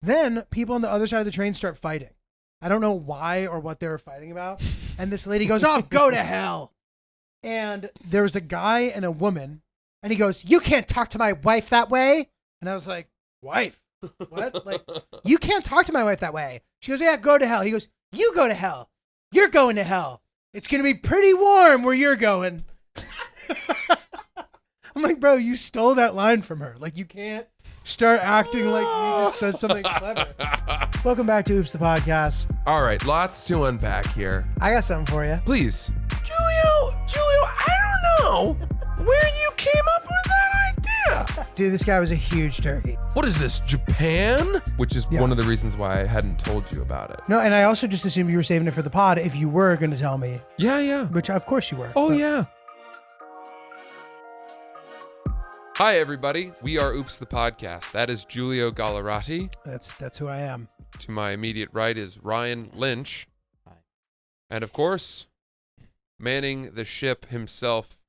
Then people on the other side of the train start fighting. I don't know why or what they were fighting about. And this lady goes, "Oh, go to hell." And there was a guy and a woman, and he goes, "You can't talk to my wife that way." And I was like, "Wife? What? Like, you can't talk to my wife that way." She goes, "Yeah, go to hell." He goes, "You go to hell. You're going to hell. It's going to be pretty warm where you're going." I'm like, bro, you stole that line from her. Like, you can't start acting like you just said something clever. Welcome back to Oops the Podcast. All right, lots to unpack here. I got something for you. Please. Julio, I don't know where you came up with that idea. Dude, this guy was a huge turkey. What is this, Japan? Which is Yeah. one of the reasons why I hadn't told you about it. No, and I also just assumed you were saving it for the pod if you were going to tell me, Yeah. which of course you were. Oh, But yeah. Hi, everybody. We are Oops the Podcast. That is Giulio Gallerati. That's who I am. To my immediate right is Ryan Lynch. Hi. And of course, manning the ship himself,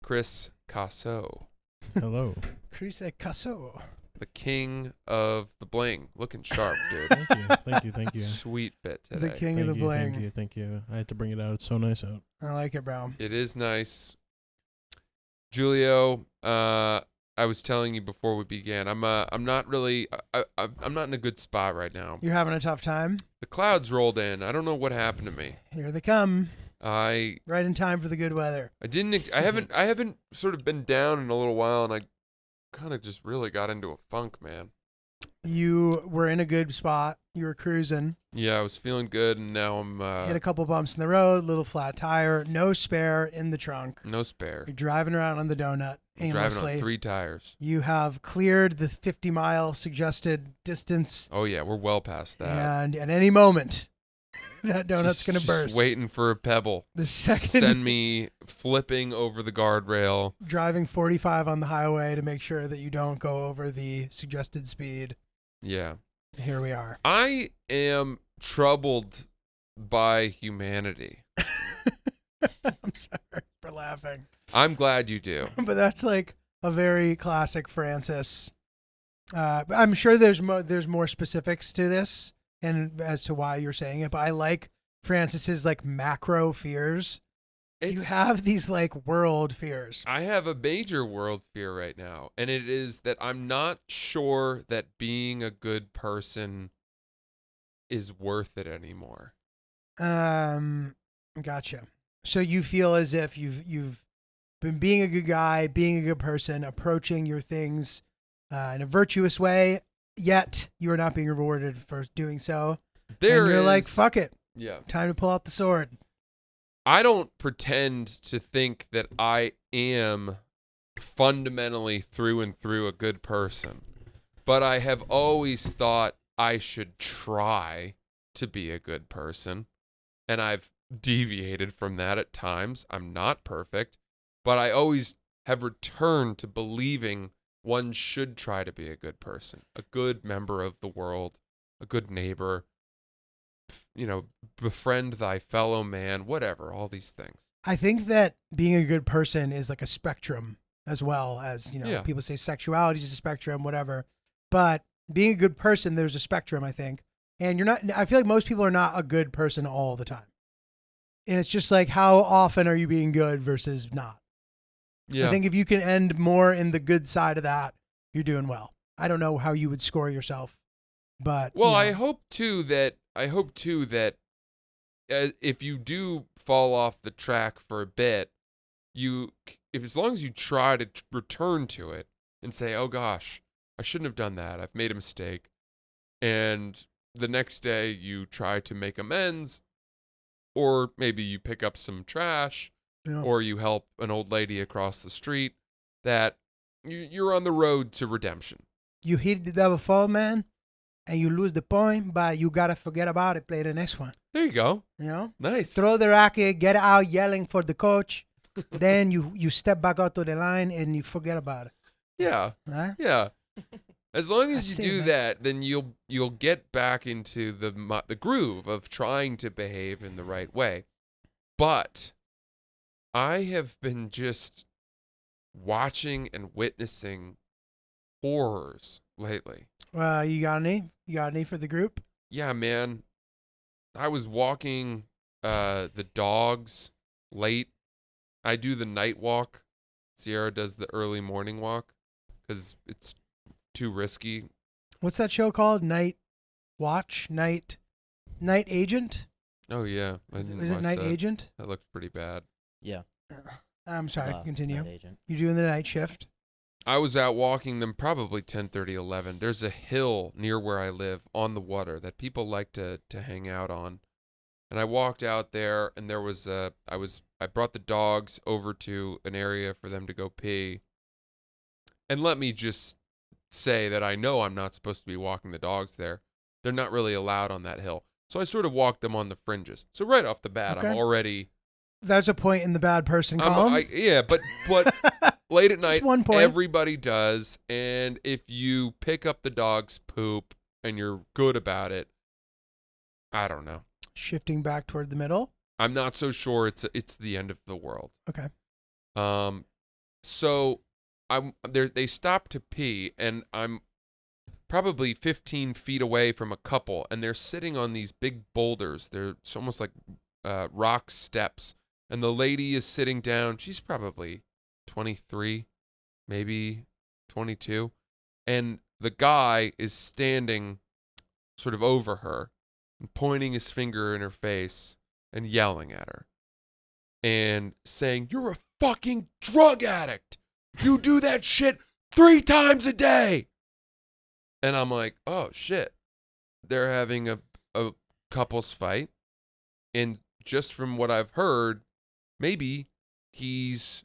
Chris Caso, Hello. Chris Caso. the king of the bling. Looking sharp, dude. Thank you. Sweet fit today. The king of the bling. Thank you. I had to bring it out. It's so nice out. I like it, bro. It is nice. Julio, I was telling you before we began, I'm not really, I'm not in a good spot right now. You're having a tough time? The clouds rolled in. I don't know what happened to me. Here they come. I Right in time for the good weather. haven't sort of been down in a little while, and I kind of just really got into a funk, man. You were in a good spot. You were cruising. Yeah, I was feeling good, and now I'm Hit a couple bumps in the road, little flat tire, no spare in the trunk. no spare. You're driving around on the donut I'm driving aimlessly. on 3 tires. You have cleared the 50-mile suggested distance, Oh yeah, we're well past that. and at any moment, that donut's going to Just burst. waiting for a pebble. The second Send me flipping over the guardrail. driving 45 on the highway to make sure that you don't go over the suggested speed. Yeah. Here we are. I am troubled by humanity. I'm sorry for laughing. I'm glad you do. But that's like a very classic Francis. I'm sure there's more specifics to this and as to why you're saying it, but I like Francis's like macro fears. You have these like world fears. I have a major world fear right now, and it is that I'm not sure that being a good person is worth it anymore. Gotcha. So you feel as if you've been being a good guy, being a good person, approaching your things in a virtuous way, yet you are not being rewarded for doing so. And you're like, fuck it. Yeah. Time to pull out the sword. I don't pretend to think that I am fundamentally through and through a good person, but I have always thought I should try to be a good person, and I've deviated from that at times. I'm not perfect, but I always have returned to believing one should try to be a good person, a good member of the world, a good neighbor, befriend thy fellow man, whatever, all these things. I think that being a good person is like a spectrum as well as, Yeah. people say sexuality is a spectrum, whatever. But being a good person, there's a spectrum, I think. And I feel like most people are not a good person all the time. And it's just like, how often are you being good versus not? Yeah. I think if you can end more in the good side of that, you're doing well. I don't know how you would score yourself, but Well, I hope too that if you do fall off the track for a bit, as long as you try to return to it and say, "Oh gosh, I shouldn't have done that. I've made a mistake," and the next day you try to make amends, or maybe you pick up some trash, or you help an old lady across the street, that you're on the road to redemption. You hit the double fault, man, and you lose the point, but you got to forget about it, play the next one. There you go. Nice. Throw the racket, get out yelling for the coach. Then you step back out to the line and you forget about it. Yeah. Right? Yeah. As long I as see, you do man. that, then you'll get back into the groove of trying to behave in the right way. But I have been just watching and witnessing horrors lately. You got any? You got any for the group? Yeah, man. I was walking the dogs late. I do the night walk. Sierra does the early morning walk because it's too risky. What's that show called? Night Watch? Night Agent? Oh, yeah. Is it Night Agent? That looked pretty bad. Yeah. I'm sorry, continue. Night agent. You're doing the night shift. I was out walking them probably 10:30, 11. There's a hill near where I live on the water that people like to hang out on. And I walked out there, and there was I brought the dogs over to an area for them to go pee. And let me just say that I know I'm not supposed to be walking the dogs there. They're not really allowed on that hill. So I sort of walked them on the fringes. So right off the bat, Okay. I'm already... That's a point in the bad person column. Yeah, but late at night, Just 1 point. everybody does. And if you pick up the dog's poop and you're good about it, I don't know. Shifting back toward the middle. I'm not so sure it's the end of the world. Okay. So they stop to pee, and I'm probably 15 feet away from a couple, and they're sitting on these big boulders. It's almost like rock steps, and the lady is sitting down. She's probably 23, maybe 22, and the guy is standing sort of over her and pointing his finger in her face and yelling at her and saying, "You're a fucking drug addict. You do that shit 3 times a day." And I'm like, oh shit. They're having a couples fight. And just from what I've heard, maybe he's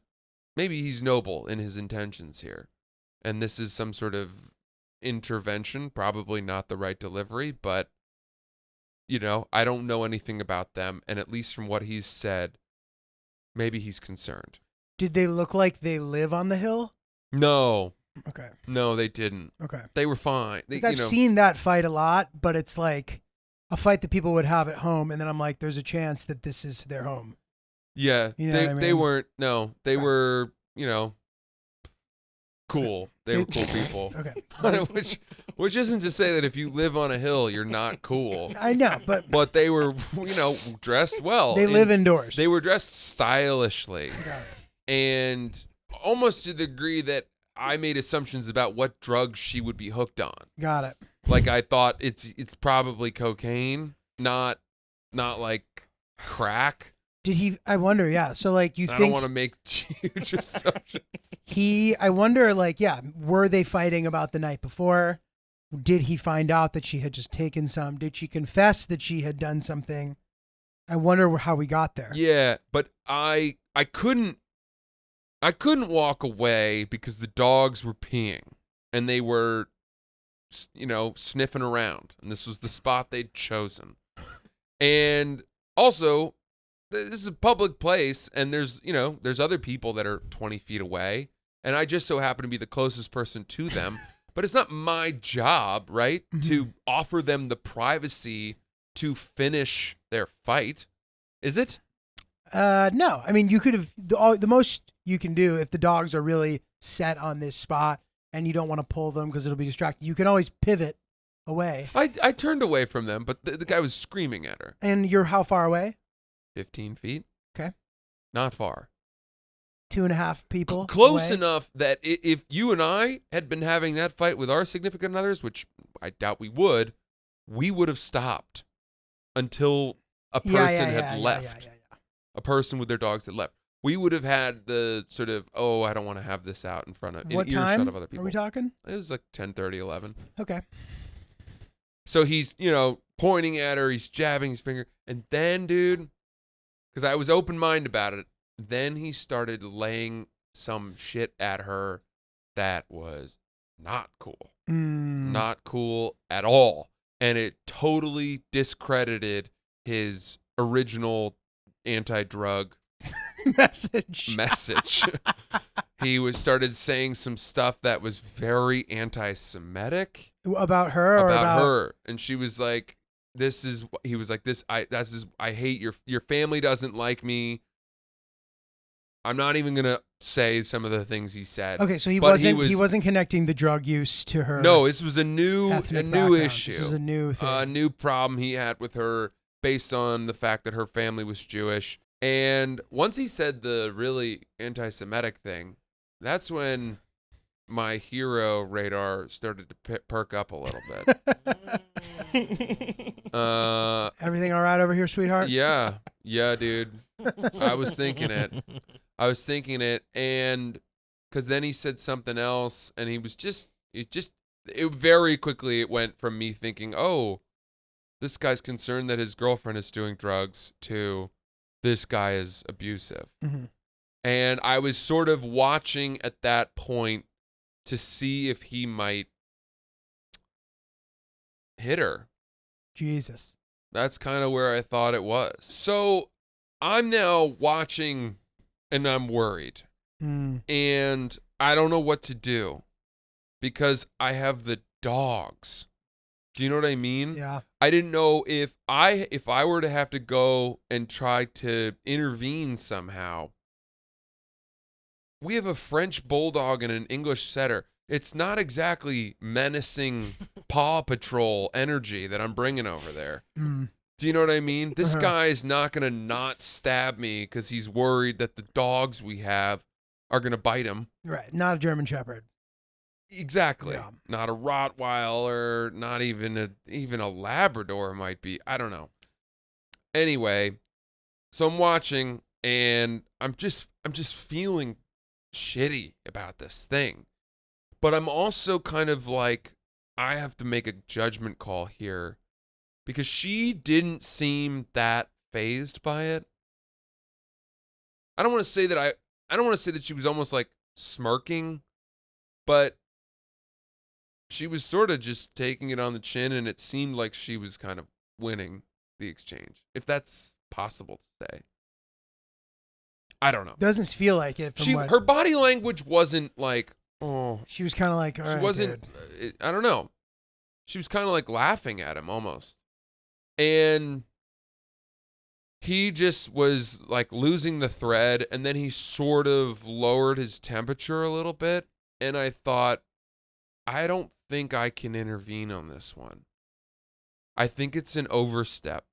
noble in his intentions here. And this is some sort of intervention, probably not the right delivery, but I don't know anything about them, and at least from what he's said, maybe he's concerned. Did they look like they live on the hill? No, Okay. they didn't. Okay. They were fine. 'Cause I've seen that fight a lot, but it's like a fight that people would have at home, and then I'm like, there's a chance that this is their home. Yeah, You know what I they mean? weren't. No, they Okay. were. Cool. They were cool people. Okay. which isn't to say that if you live on a hill, you're not cool. I know, but But they were, dressed well. they live indoors. They were dressed stylishly, Got it. and almost to the degree that I made assumptions about what drugs she would be hooked on. Got it. Like I thought it's probably cocaine, not like crack. Did he? I wonder. Yeah. So like, you I don't think want to make huge assumptions. I wonder. Like, yeah, were they fighting about the night before? Did he find out that she had just taken some? Did she confess that she had done something? I wonder how we got there. Yeah, but I couldn't walk away because the dogs were peeing and they were sniffing around, and this was the spot they'd chosen. And also, this is a public place, and there's other people that are 20 feet away, and I just so happen to be the closest person to them. But it's not my job, right, to offer them the privacy to finish their fight, is it? No. I mean, you could have the most you can do if the dogs are really set on this spot and you don't want to pull them because it'll be distracting. You can always pivot away. I turned away from them, but the guy was screaming at her. And you're how far away? 15 feet. Okay. Not far. 2.5 people. Close away. enough that if you and I had been having that fight with our significant others, which I doubt we would have stopped until a person had left. Yeah. A person with their dogs had left. We would have had the sort of, I don't want to have this out in front of What earshot time of other people. are we talking? It was like 10:30, 11. Okay. So he's, pointing at her, he's jabbing his finger, and then, dude, because I was open-minded about it, then he started laying some shit at her that was not cool. Not cool at all. And it totally discredited his original anti-drug message. He started saying some stuff that was very anti-Semitic About her or about her, and she was like, I hate your family doesn't like me. I'm not even gonna say some of the things he said. Okay, so he But wasn't connecting the drug use to her. No, this was a new background. issue. This is a new thing. A new problem he had with her based on the fact that her family was Jewish. And once he said the really anti-Semitic thing, that's when my hero radar started to perk up a little bit. Everything all right over here, sweetheart? Yeah, dude. I was thinking it, and because then he said something else, and it very quickly it went from me thinking, oh, this guy's concerned that his girlfriend is doing drugs to this guy is abusive. Mm-hmm. And I was sort of watching at that point to see if he might hit her. Jesus. That's kind of where I thought it was. So I'm now watching and I'm worried. And I don't know what to do because I have the dogs. Do you know what I mean? Yeah. I didn't know if I were to have to go and try to intervene somehow. We have a French bulldog and an English setter. It's not exactly menacing Paw Patrol energy that I'm bringing over there. Do you know what I mean? This guy is not going to not stab me because he's worried that the dogs we have are going to bite him. Right. Not a German Shepherd. Exactly. Yeah. Not a Rottweiler, not even a Labrador might be. I don't know. Anyway, so I'm watching and I'm just feeling shitty about this thing. But I'm also kind of like, I have to make a judgment call here because she didn't seem that fazed by it. I don't want to say that she was almost like smirking, but she was sort of just taking it on the chin, and it seemed like she was kind of winning the exchange, if that's possible to say. I don't know. Doesn't feel like it. Her body language wasn't like, oh. She was kind of like, all right, she wasn't. I don't know. She was kind of like laughing at him almost, and he just was like losing the thread, and then he sort of lowered his temperature a little bit, and I thought, I don't think I can intervene on this one. I think it's an overstep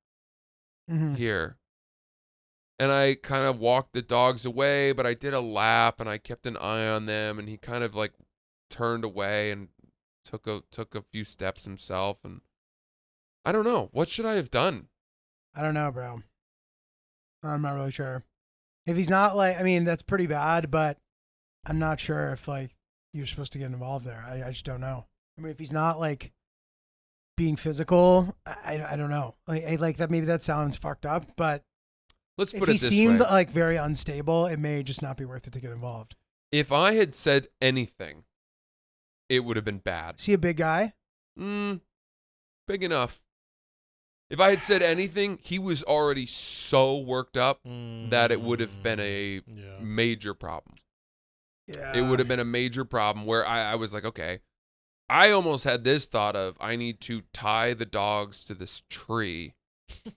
here. And I kind of walked the dogs away, but I did a lap and I kept an eye on them, and he kind of like turned away and took a few steps himself, and I don't know. What should I have done? I don't know, bro. I'm not really sure. If he's not like, I mean, that's pretty bad, but I'm not sure if like you're supposed to get involved there. I just don't know. I mean, if he's not like being physical, I don't know. Like that, maybe that sounds fucked up, but let's put if it he this seemed way. like very unstable, it may just not be worth it to get involved. If I had said anything, it would have been bad. Is he a big guy? Big enough. If I had said anything, he was already so worked up that it would have been a major problem. Yeah. It would have been a major problem where I was like, okay, I almost had this thought of, I need to tie the dogs to this tree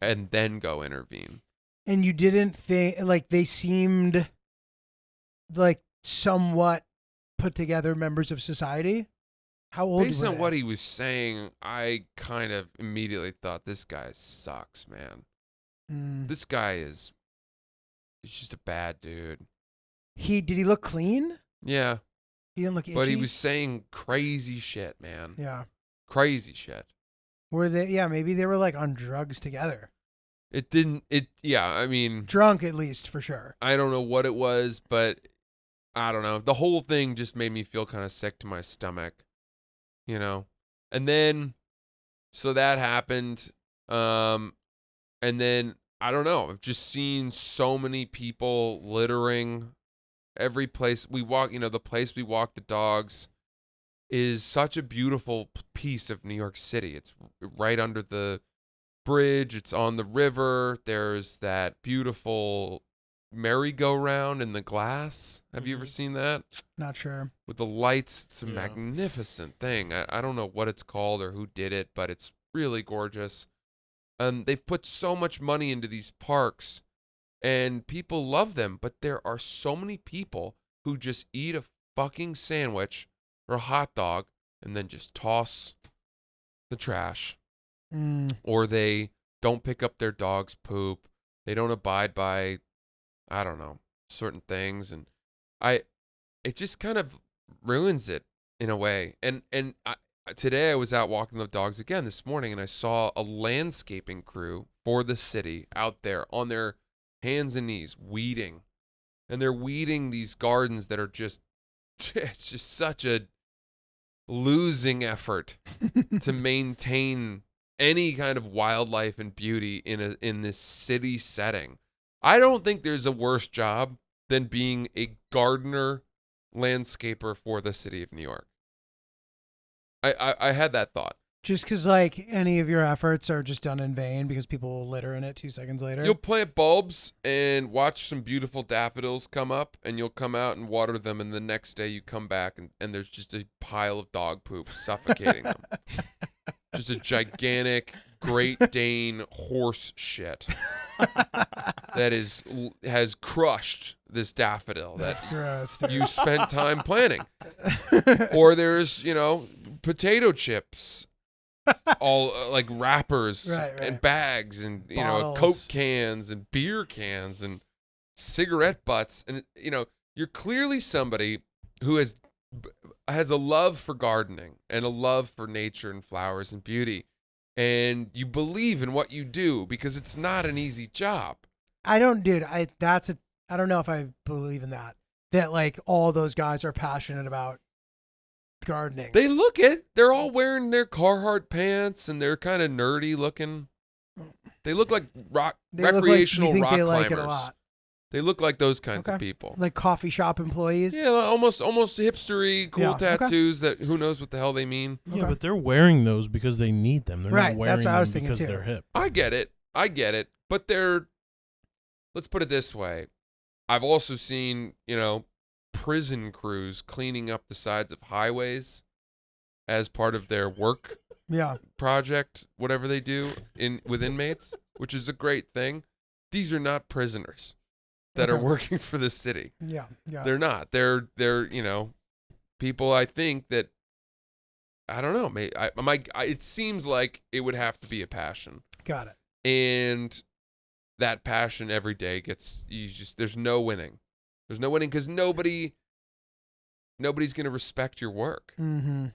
and then go intervene. And you didn't think, like, they seemed like somewhat put together members of society? How old Based were on they? what he was saying, I kind of immediately thought, this guy sucks, man. This guy he's just a bad dude. Did he look clean? Yeah. He didn't look itchy? But he was saying crazy shit, man. Yeah. Crazy shit. Were they, yeah, maybe they were like on drugs together. I mean. Drunk at least, for sure. I don't know what it was, but I don't know. The whole thing just made me feel kind of sick to my stomach, you know? And then, so that happened. And then, I don't know. I've just seen so many people littering. Every place we walk, the place we walk the dogs is such a beautiful piece of New York City. It's right under the bridge. It's on the river. There's that beautiful merry-go-round in the glass. Have you ever seen that? Not sure. With the lights. It's a magnificent thing. I don't know what it's called or who did it, but it's really gorgeous. They've put so much money into these parks and people love them, but there are so many people who just eat a fucking sandwich or a hot dog and then just toss the trash. Or they don't pick up their dog's poop. They don't abide by, I don't know, certain things, and it just kind of ruins it in a way. And today I was out walking the dogs again this morning, and I saw a landscaping crew for the city out there on their hands and knees weeding, and they're weeding these gardens that are just, it's just such a losing effort to maintain any kind of wildlife and beauty in this city setting. I don't think there's a worse job than being a gardener landscaper for the city of New York. I had that thought. Just because, like, any of your efforts are just done in vain because people will litter in it 2 seconds later. You'll plant bulbs and watch some beautiful daffodils come up, and you'll come out and water them, and the next day you come back, and there's just a pile of dog poop suffocating them. Just a gigantic Great Dane horse shit that has crushed this daffodil that gross, dude. you spent time planting. Or there's, potato chips, all like wrappers and bags, and Bottles. Coke cans and beer cans and cigarette butts, and you're clearly somebody who has a love for gardening and a love for nature and flowers and beauty, and you believe in what you do because it's not an easy job. I don't know if I believe in that like all those guys are passionate about gardening. They look it. They're all wearing their Carhartt pants, and they're kind of nerdy looking. They look like recreational rock they climbers. like it a lot. They look like those kinds of people. Like coffee shop employees. Yeah, almost hipstery, cool Yeah, tattoos that who knows what the hell they mean. Yeah, but they're wearing those because they need them. They're Right, not wearing that's what I was them thinking because too. they're hip. I get it. But let's put it this way. I've also seen, prison crews cleaning up the sides of highways as part of their work project, whatever they do with inmates, which is a great thing. These are not prisoners that are working for the city. Yeah. They're not. They're people, I think, that I don't know. It seems like it would have to be a passion. Got it. And that passion every day there's no winning. There's no winning because nobody's going to respect your work. Mm-hmm.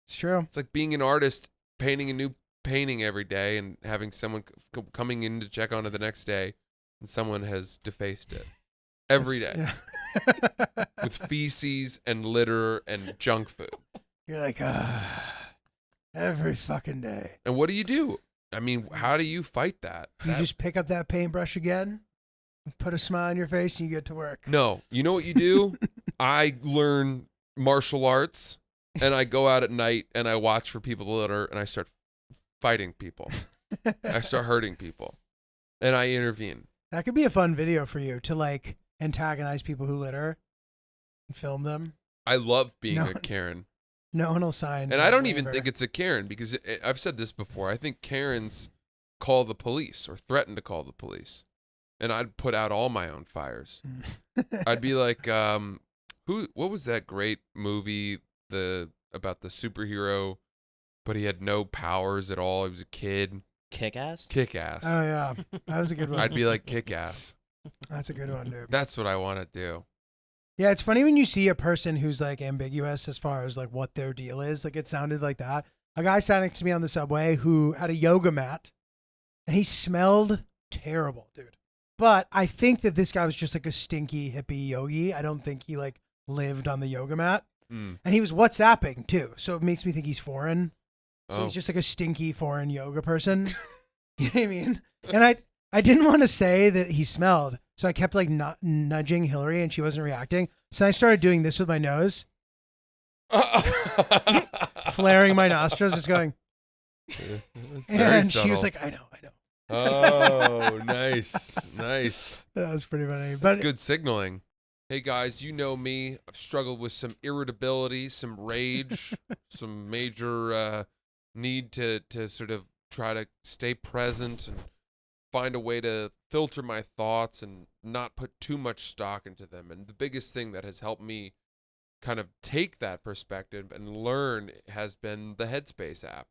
It's true. It's like being an artist, painting a new painting every day and having someone coming in to check on it the next day, and someone has defaced it every day with feces and litter and junk food. You're like, every fucking day. And what do? I mean, how do you fight that? You just pick up that paintbrush again, put a smile on your face, and you get to work. No. You know what you do? I learn martial arts, and I go out at night, and I watch for people to litter, and I start fighting people. I start hurting people, and I intervene. That could be a fun video for you to, like, antagonize people who litter and film them. I love being a Karen. No one will sign. And I don't even think it's a Karen because I've said this before. I think Karens call the police or threaten to call the police. And I'd put out all my own fires. I'd be like, what was that great movie about the superhero, but he had no powers at all? He was a kid. Kick-Ass? Kick-Ass. Oh, yeah. That was a good one. I'd be like Kick-Ass. That's a good one, dude. That's what I want to do. Yeah, it's funny when you see a person who's like ambiguous as far as like what their deal is. Like it sounded like that. A guy sat next to me on the subway who had a yoga mat and he smelled terrible, dude. But I think that this guy was just like a stinky hippie yogi. I don't think he like lived on the yoga mat. And he was WhatsApping too. So it makes me think he's foreign. So he's just like a stinky foreign yoga person. You know what I mean? And I didn't want to say that he smelled. So I kept like nudging Hillary and she wasn't reacting. So I started doing this with my nose, flaring my nostrils, just going. And she was like, I know. Oh, nice. That was pretty funny. But That's good signaling. Hey guys, you know me. I've struggled with some irritability, some rage, some major need to sort of try to stay present and find a way to filter my thoughts and not put too much stock into them. And the biggest thing that has helped me kind of take that perspective and learn has been the Headspace app.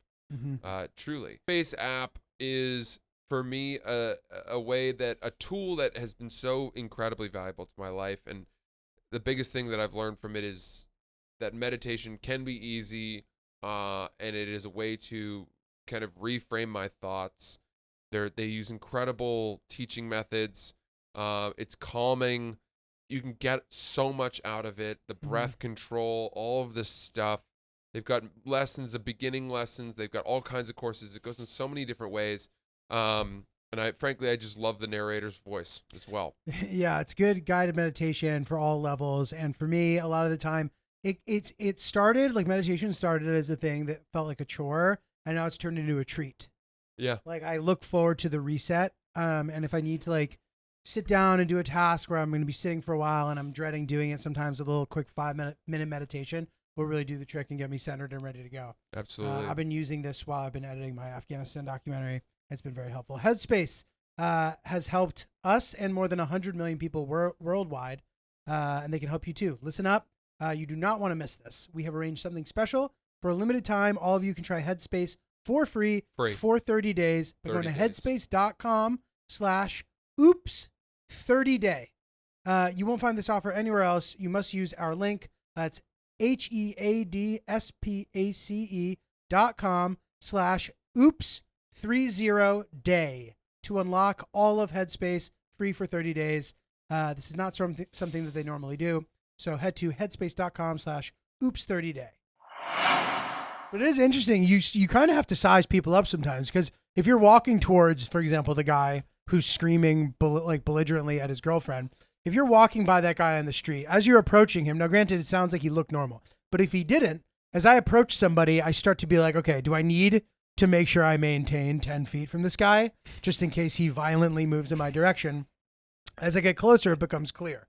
Truly. Headspace app is, for me, a way that, a tool that has been so incredibly valuable to my life. And the biggest thing that I've learned from it is that meditation can be easy, and it is a way to kind of reframe my thoughts. They use incredible teaching methods. It's calming. You can get so much out of it. The breath control, all of this stuff. They've got lessons, the beginning lessons. They've got all kinds of courses. It goes in so many different ways. And I just love the narrator's voice as well. Yeah, it's good guided meditation for all levels. And for me, a lot of the time, it started, like meditation started as a thing that felt like a chore, and now it's turned into a treat. Yeah. Like I look forward to the reset. And if I need to like sit down and do a task where I'm going to be sitting for a while and I'm dreading doing it, sometimes a little quick 5-minute meditation will really do the trick and get me centered and ready to go. Absolutely. I've been using this while I've been editing my Afghanistan documentary. It's been very helpful. Headspace has helped us and more than 100 million people worldwide, and they can help you too. Listen up. You do not want to miss this. We have arranged something special. For a limited time, all of you can try Headspace for free. For 30 days. By going to headspace.com/oops30day. You won't find this offer anywhere else. You must use our link. That's headspacecom/oops30day to unlock all of Headspace free for 30 days. This is not something that they normally do. So head to headspace.com/oops30day. But it is interesting. You kind of have to size people up sometimes, because if you're walking towards, for example, the guy who's screaming belligerently at his girlfriend, if you're walking by that guy on the street, as you're approaching him, now granted, it sounds like he looked normal, but if he didn't, as I approach somebody, I start to be like, okay, do I need to make sure I maintain 10 feet from this guy just in case he violently moves in my direction? As I get closer, it becomes clearer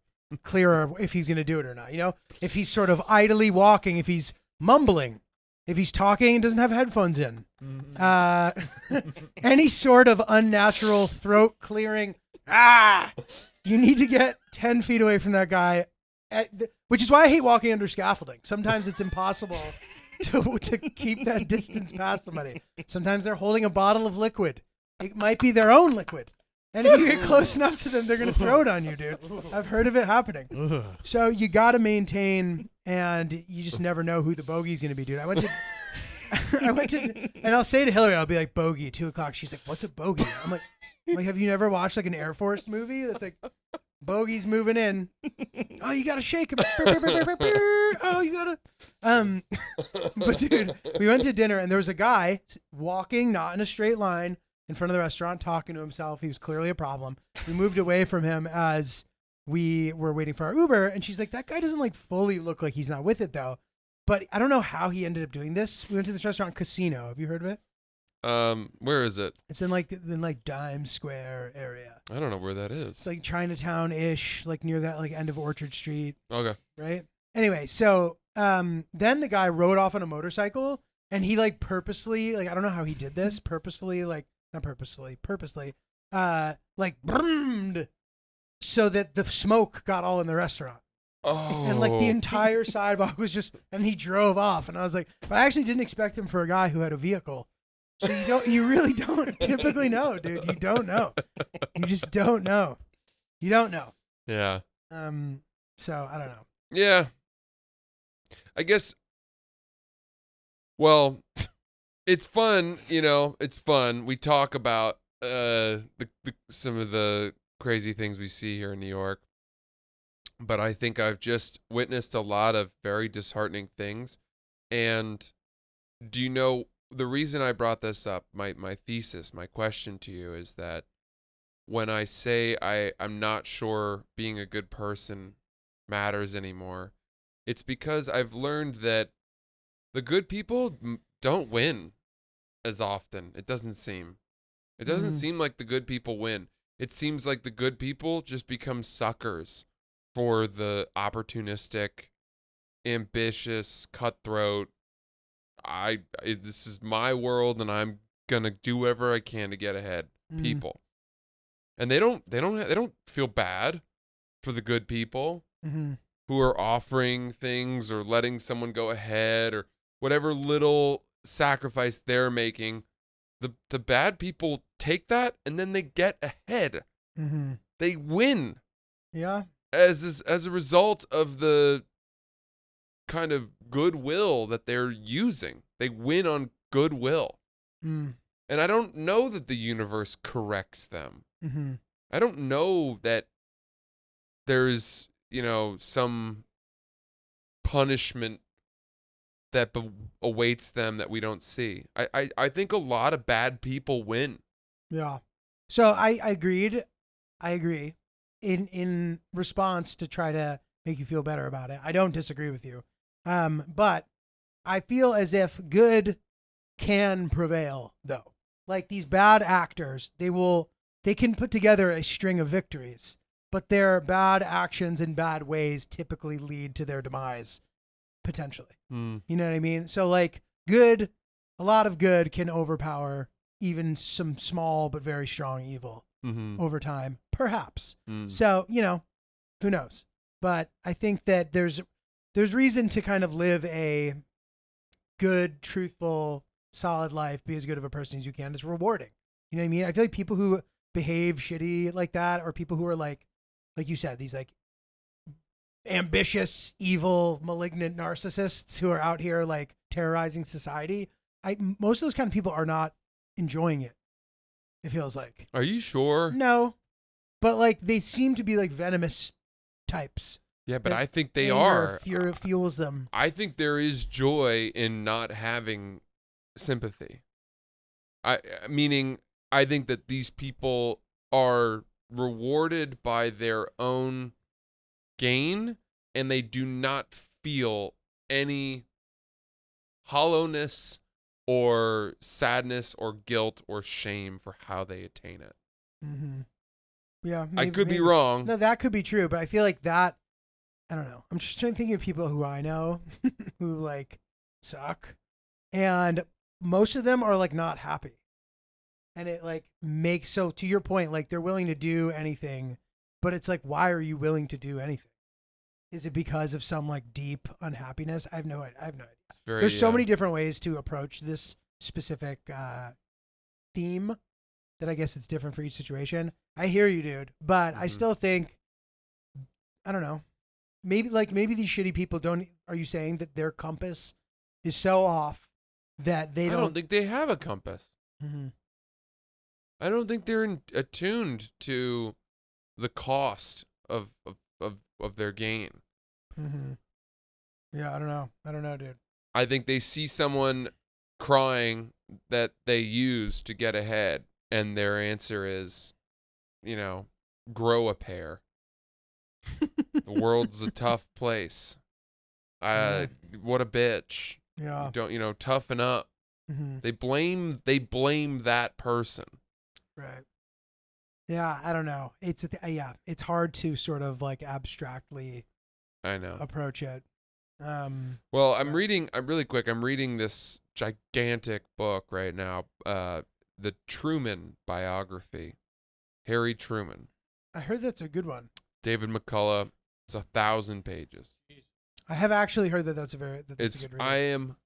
if he's going to do it or not. You know, if he's sort of idly walking, if he's mumbling, if he's talking and doesn't have headphones in, any sort of unnatural throat clearing, you need to get 10 feet away from that guy, which is why I hate walking under scaffolding. Sometimes it's impossible to keep that distance past somebody. Sometimes they're holding a bottle of liquid. It might be their own liquid. And if you get close enough to them, they're going to throw it on you, dude. I've heard of it happening. So you got to maintain, and you just never know who the bogey's going to be, dude. I went to, and I'll say to Hillary, I'll be like, bogey, 2:00. She's like, what's a bogey? I'm like, have you never watched like an Air Force movie that's like, bogey's moving in? Oh, you got to shake him. Oh, you got to. But dude, we went to dinner, and there was a guy walking, not in a straight line, in front of the restaurant, talking to himself. He was clearly a problem. We moved away from him as we were waiting for our Uber, and she's like, that guy doesn't like fully look like he's not with it though. But I don't know how he ended up doing this. We went to this restaurant, Casino. Have you heard of it? Where is it? It's in like Dime Square area. I don't know where that is. It's like Chinatown-ish, like near that like end of Orchard Street. Okay. Right? Anyway, so then the guy rode off on a motorcycle, and he like purposely, like I don't know how he did this, purposely, like brrrmed so that the smoke got all in the restaurant. Oh. And like the entire sidewalk was just, and he drove off. And I was like, but I actually didn't expect him for a guy who had a vehicle. So you really don't typically know, dude. You don't know. You just don't know. You don't know. Yeah. So I don't know. Yeah. I guess, well, it's fun, it's fun. We talk about some of the crazy things we see here in New York, but I think I've just witnessed a lot of very disheartening things. And do you know, the reason I brought this up, my thesis, my question to you is that when I say I'm not sure being a good person matters anymore, it's because I've learned that the good people don't win as often. It doesn't seem like the good people win. It seems like the good people just become suckers for the opportunistic, ambitious, cutthroat. This is my world, and I'm gonna do whatever I can to get ahead. People, and they don't feel bad for the good people Mm-hmm. who are offering things or letting someone go ahead or whatever little sacrifice they're making. The bad people take that and then they get ahead. Mm-hmm. They win Yeah. as a result of the kind of goodwill that they're using. They win on goodwill. Mm. And I don't know that the universe corrects them. Mm-hmm. I don't know that there's, some punishment that awaits them that we don't see. I think a lot of bad people win. Yeah. So I agreed. I agree. In response to try to make you feel better about it, I don't disagree with you. But I feel as if good can prevail, though. Like these bad actors, they can put together a string of victories, but their bad actions in bad ways typically lead to their demise, potentially. Mm. You know what I mean? So like good, a lot of good can overpower even some small but very strong evil Mm-hmm. over time, perhaps. Mm. So, who knows? But I think that there's reason to kind of live a good, truthful, solid life, be as good of a person as you can. It's rewarding. You know what I mean? I feel like people who behave shitty like that, or people who are like you said, these like ambitious, evil, malignant narcissists who are out here like terrorizing society. Most of those kind of people are not enjoying it. It feels like. Are you sure? No, but like they seem to be like venomous types. Yeah, but that I think they anger are. fuels them. I think there is joy in not having sympathy. Meaning, I think that these people are rewarded by their own gain, and they do not feel any hollowness or sadness or guilt or shame for how they attain it. Mm-hmm. Yeah, I could be wrong. No, that could be true, but I feel like that. I don't know. I'm just trying to think of people who I know who like suck, and most of them are like not happy, and it like makes, so to your point, like they're willing to do anything, but it's like, why are you willing to do anything? Is it because of some like deep unhappiness? I have no idea. There's so many different ways to approach this specific theme that I guess it's different for each situation. I hear you, dude, but I still think, I don't know. Maybe these shitty people don't. Are you saying that their compass is so off that they don't? I don't think they have a compass. Mm-hmm. I don't think they're attuned to the cost of their gain. Mm-hmm. Yeah, I don't know, dude. I think they see someone crying that they use to get ahead, and their answer is, grow a pair. The world's a tough place. What a bitch. Yeah. Don't toughen up. Mm-hmm. They blame that person. Right. Yeah, I don't know. It's hard to sort of like abstractly I know. approach it. Well, I'm reading this gigantic book right now, the Truman biography, Harry Truman. I heard that's a good one. David McCullough. It's 1,000 pages. I have actually heard that's a good read. I am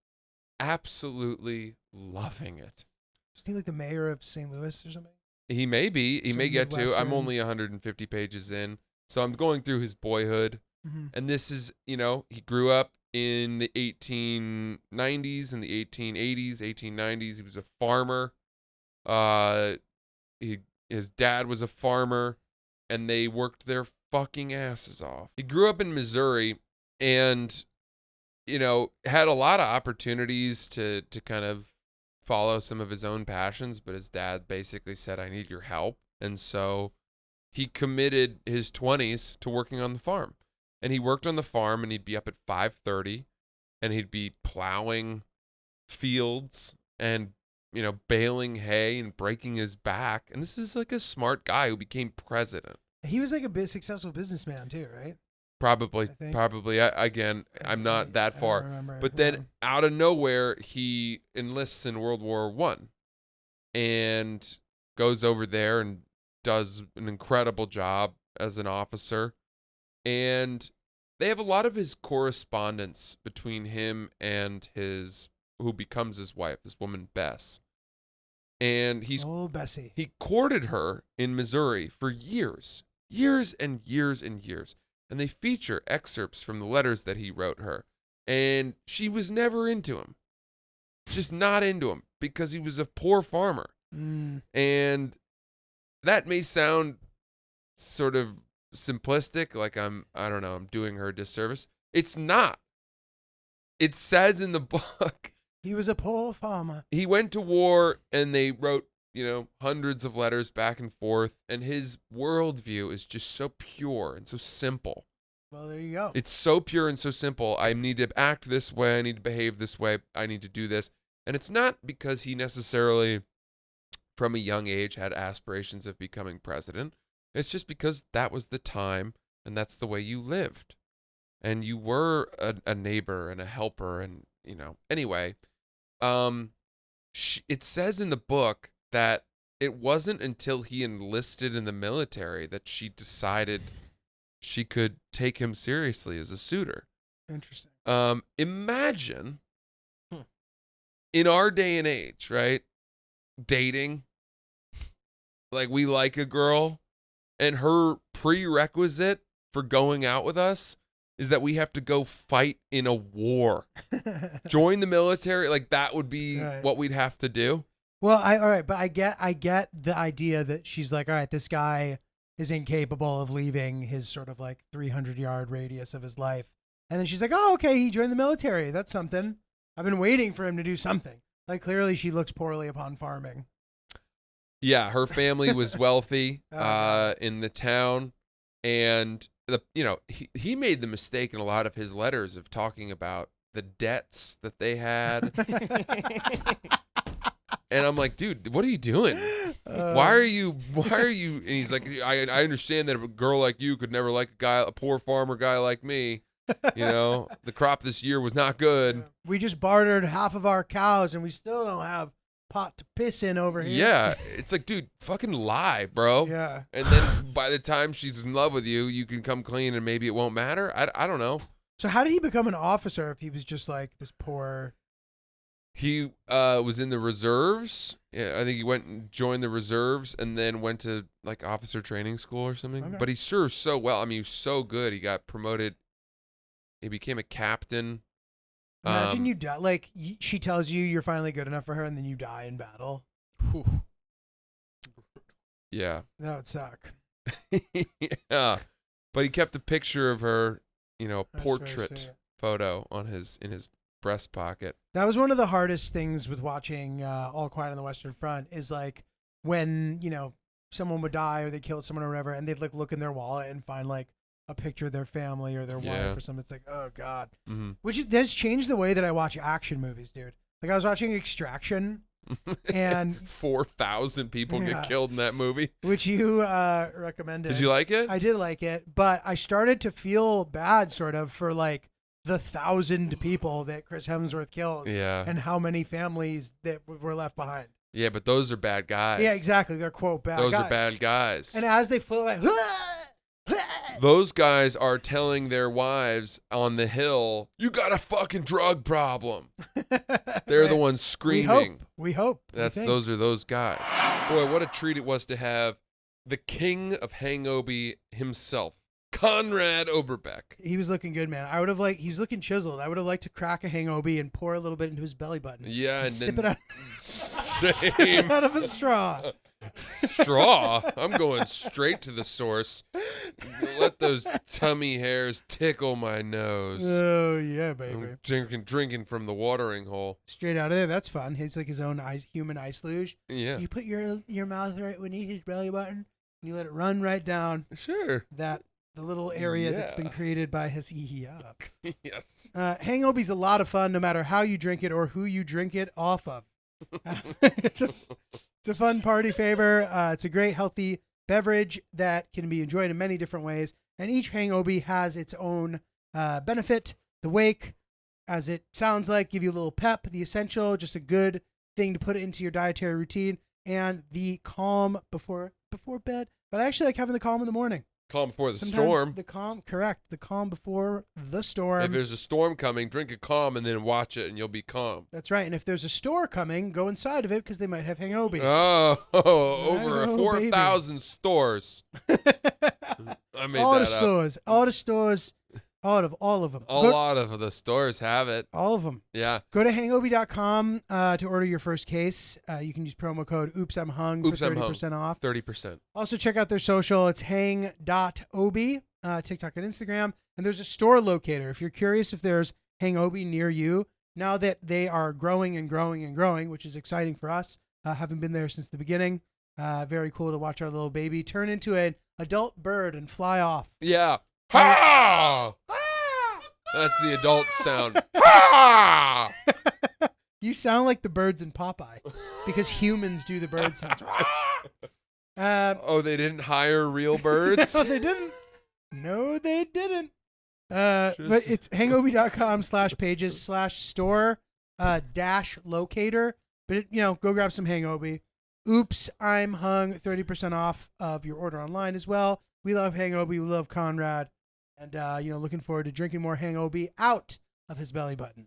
absolutely loving it. Isn't he like the mayor of St. Louis or something? He may be. He Some may get to. I'm Midwestern- only 150 pages in, so I'm going through his boyhood. Mm-hmm. And this is, he grew up in the 1890s and the 1880s, 1890s. He was a farmer. His dad was a farmer, and they worked their fucking asses off. He grew up in Missouri and, had a lot of opportunities to kind of follow some of his own passions, but his dad basically said, I need your help. And so he committed his 20s to working on the farm. And he worked on the farm, and he'd be up at 5:30, and he'd be plowing fields and, baling hay and breaking his back. And this is like a smart guy who became president. He was like a successful businessman too, right? Probably. Again, I'm not that far. But then out of nowhere, he enlists in World War I and goes over there and does an incredible job as an officer. And they have a lot of his correspondence between him and who becomes his wife, this woman, Bess. And Bessie. he courted her in Missouri for years and years and years. And they feature excerpts from the letters that he wrote her. And she was never into him. Just not into him because he was a poor farmer. And that may sound sort of simplistic, like I'm doing her a disservice. It's not. It says in the book. He was a poor farmer. He went to war and they wrote, hundreds of letters back and forth. And his worldview is just so pure and so simple. Well, there you go. It's so pure and so simple. I need to act this way. I need to behave this way. I need to do this. And it's not because he necessarily, from a young age, had aspirations of becoming president. It's just because that was the time and that's the way you lived. And you were a neighbor and a helper. And, anyway, it says in the book that it wasn't until he enlisted in the military that she decided she could take him seriously as a suitor. Interesting. Imagine in our day and age, right? Dating. Like, we like a girl and her prerequisite for going out with us is that we have to go fight in a war. Join the military. Like, that would be what we'd have to do. Well, all right, but I get the idea that she's like, all right, this guy is incapable of leaving his sort of like 300-yard radius of his life. And then she's like, oh, okay, he joined the military. That's something. I've been waiting for him to do something. Like, clearly she looks poorly upon farming. Yeah, her family was wealthy in the town. And, he made the mistake in a lot of his letters of talking about the debts that they had. And I'm like, dude, what are you doing? Why are you, and he's like, I understand that a girl like you could never like a poor farmer guy like me. The crop this year was not good. We just bartered half of our cows and we still don't have pot to piss in over here. Yeah. It's like, dude, fucking lie, bro. Yeah. And then by the time she's in love with you, you can come clean and maybe it won't matter. I don't know. So how did he become an officer if he was just like this poor... He was in the reserves. Yeah, I think he went and joined the reserves and then went to like officer training school or something. Okay. But he served so well. I mean, he was so good. He got promoted. He became a captain. Imagine you die. Like, she tells you you're finally good enough for her and then you die in battle. Whew. Yeah. That would suck. Yeah. But he kept a picture of her, That's portrait photo in his breast pocket. That was one of the hardest things with watching All Quiet on the Western Front is like when, someone would die or they killed someone or whatever and they'd like look in their wallet and find like a picture of their family or their wife or something. It's like, oh God. Mm-hmm. Which has changed the way that I watch action movies, dude. Like I was watching Extraction and 4,000 people get killed in that movie. Which you recommended. Did you like it? I did like it, but I started to feel bad sort of for like the 1,000 people that Chris Hemsworth kills and how many families that were left behind. Yeah, but those are bad guys. Yeah, exactly. They're quote bad guys. Those are bad guys. And as they flew away, those guys are telling their wives on the hill, you got a fucking drug problem. They're the ones screaming. We hope. Those are those guys. Boy, what a treat it was to have the king of Hangobi himself, Conrad Oberbeck. He was looking good, man. He was looking chiseled. I would have liked to crack a Hangobi and pour a little bit into his belly button. Yeah, and sip then it out, out of a straw. Straw? I'm going straight to the source. Let those tummy hairs tickle my nose. Oh yeah, baby. I'm drinking from the watering hole. Straight out of there. That's fun. He's like his own human ice luge. Yeah. You put your mouth right beneath his belly button. And you let it run right down. Sure. The little area that's been created by his yuck. Yes. Hangobi's a lot of fun, no matter how you drink it or who you drink it off of. It's a fun party favor. It's a great, healthy beverage that can be enjoyed in many different ways. And each Hangobi has its own benefit. The wake, as it sounds like, give you a little pep. The essential, just a good thing to put into your dietary routine. And the calm before before bed, but I actually like having the calm in the morning. Calm before the Sometimes storm. The calm, correct. The calm before the storm. If there's a storm coming, drink a calm and then watch it, and you'll be calm. That's right. And if there's a store coming, go inside of it because they might have Hangobi. Oh, over 4,000 stores. I made all that the up. stores, all the stores, all of them. A lot of the stores have it. All of them. Yeah. Go to hangobi.com to order your first case. You can use promo code Oops I'm Hung for 30% off. 30%. Also check out their social. It's hang.obi, TikTok and Instagram. And there's a store locator. If you're curious if there's Hangobi near you, now that they are growing and growing and growing, which is exciting for us, haven't been there since the beginning. Very cool to watch our little baby turn into an adult bird and fly off. Yeah. Ha! That's the adult sound. Ha! You sound like the birds in Popeye because humans do the bird sounds. Oh, they didn't hire real birds? No, they didn't. No, they didn't. But it's hangobi.com/pages/store-locator. But, go grab some Hangobi. Oops, I'm Hung, 30% off of your order online as well. We love Hangobi. We love Conrad. And, looking forward to drinking more Hangobi out of his belly button.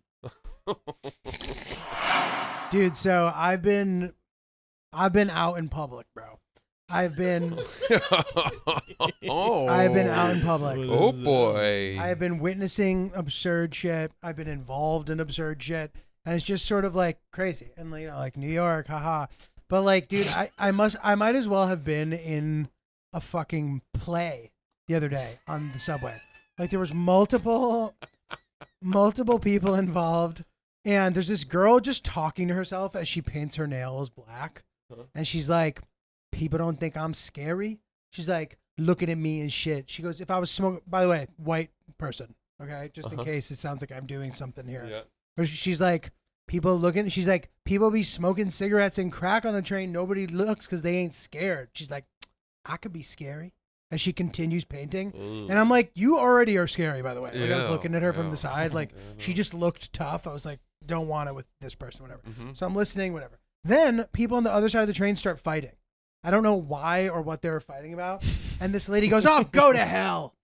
Dude, so I've been out in public, bro. I've been out in public. Oh, boy. I have been witnessing absurd shit. I've been involved in absurd shit. And it's just sort of like crazy. And, like New York, haha. But, like, dude, I might as well have been in a fucking play the other day on the subway. Like, there was multiple people involved, and there's this girl just talking to herself as she paints her nails black, and she's like, people don't think I'm scary. She's like looking at me and shit. She goes, if I was smoking, by the way, white person, okay, just in case it sounds like I'm doing something here. Yeah. But she's like, she's like, people be smoking cigarettes and crack on the train. Nobody looks because they ain't scared. She's like, I could be scary. As she continues painting. And I'm like, you already are scary, by the way. Like, I was looking at her from the side. Like, she just looked tough. I was like, don't want it with this person, whatever. So I'm listening, whatever. Then people on the other side of the train start fighting. I don't know why or what they were fighting about. And this lady goes, oh, go to hell.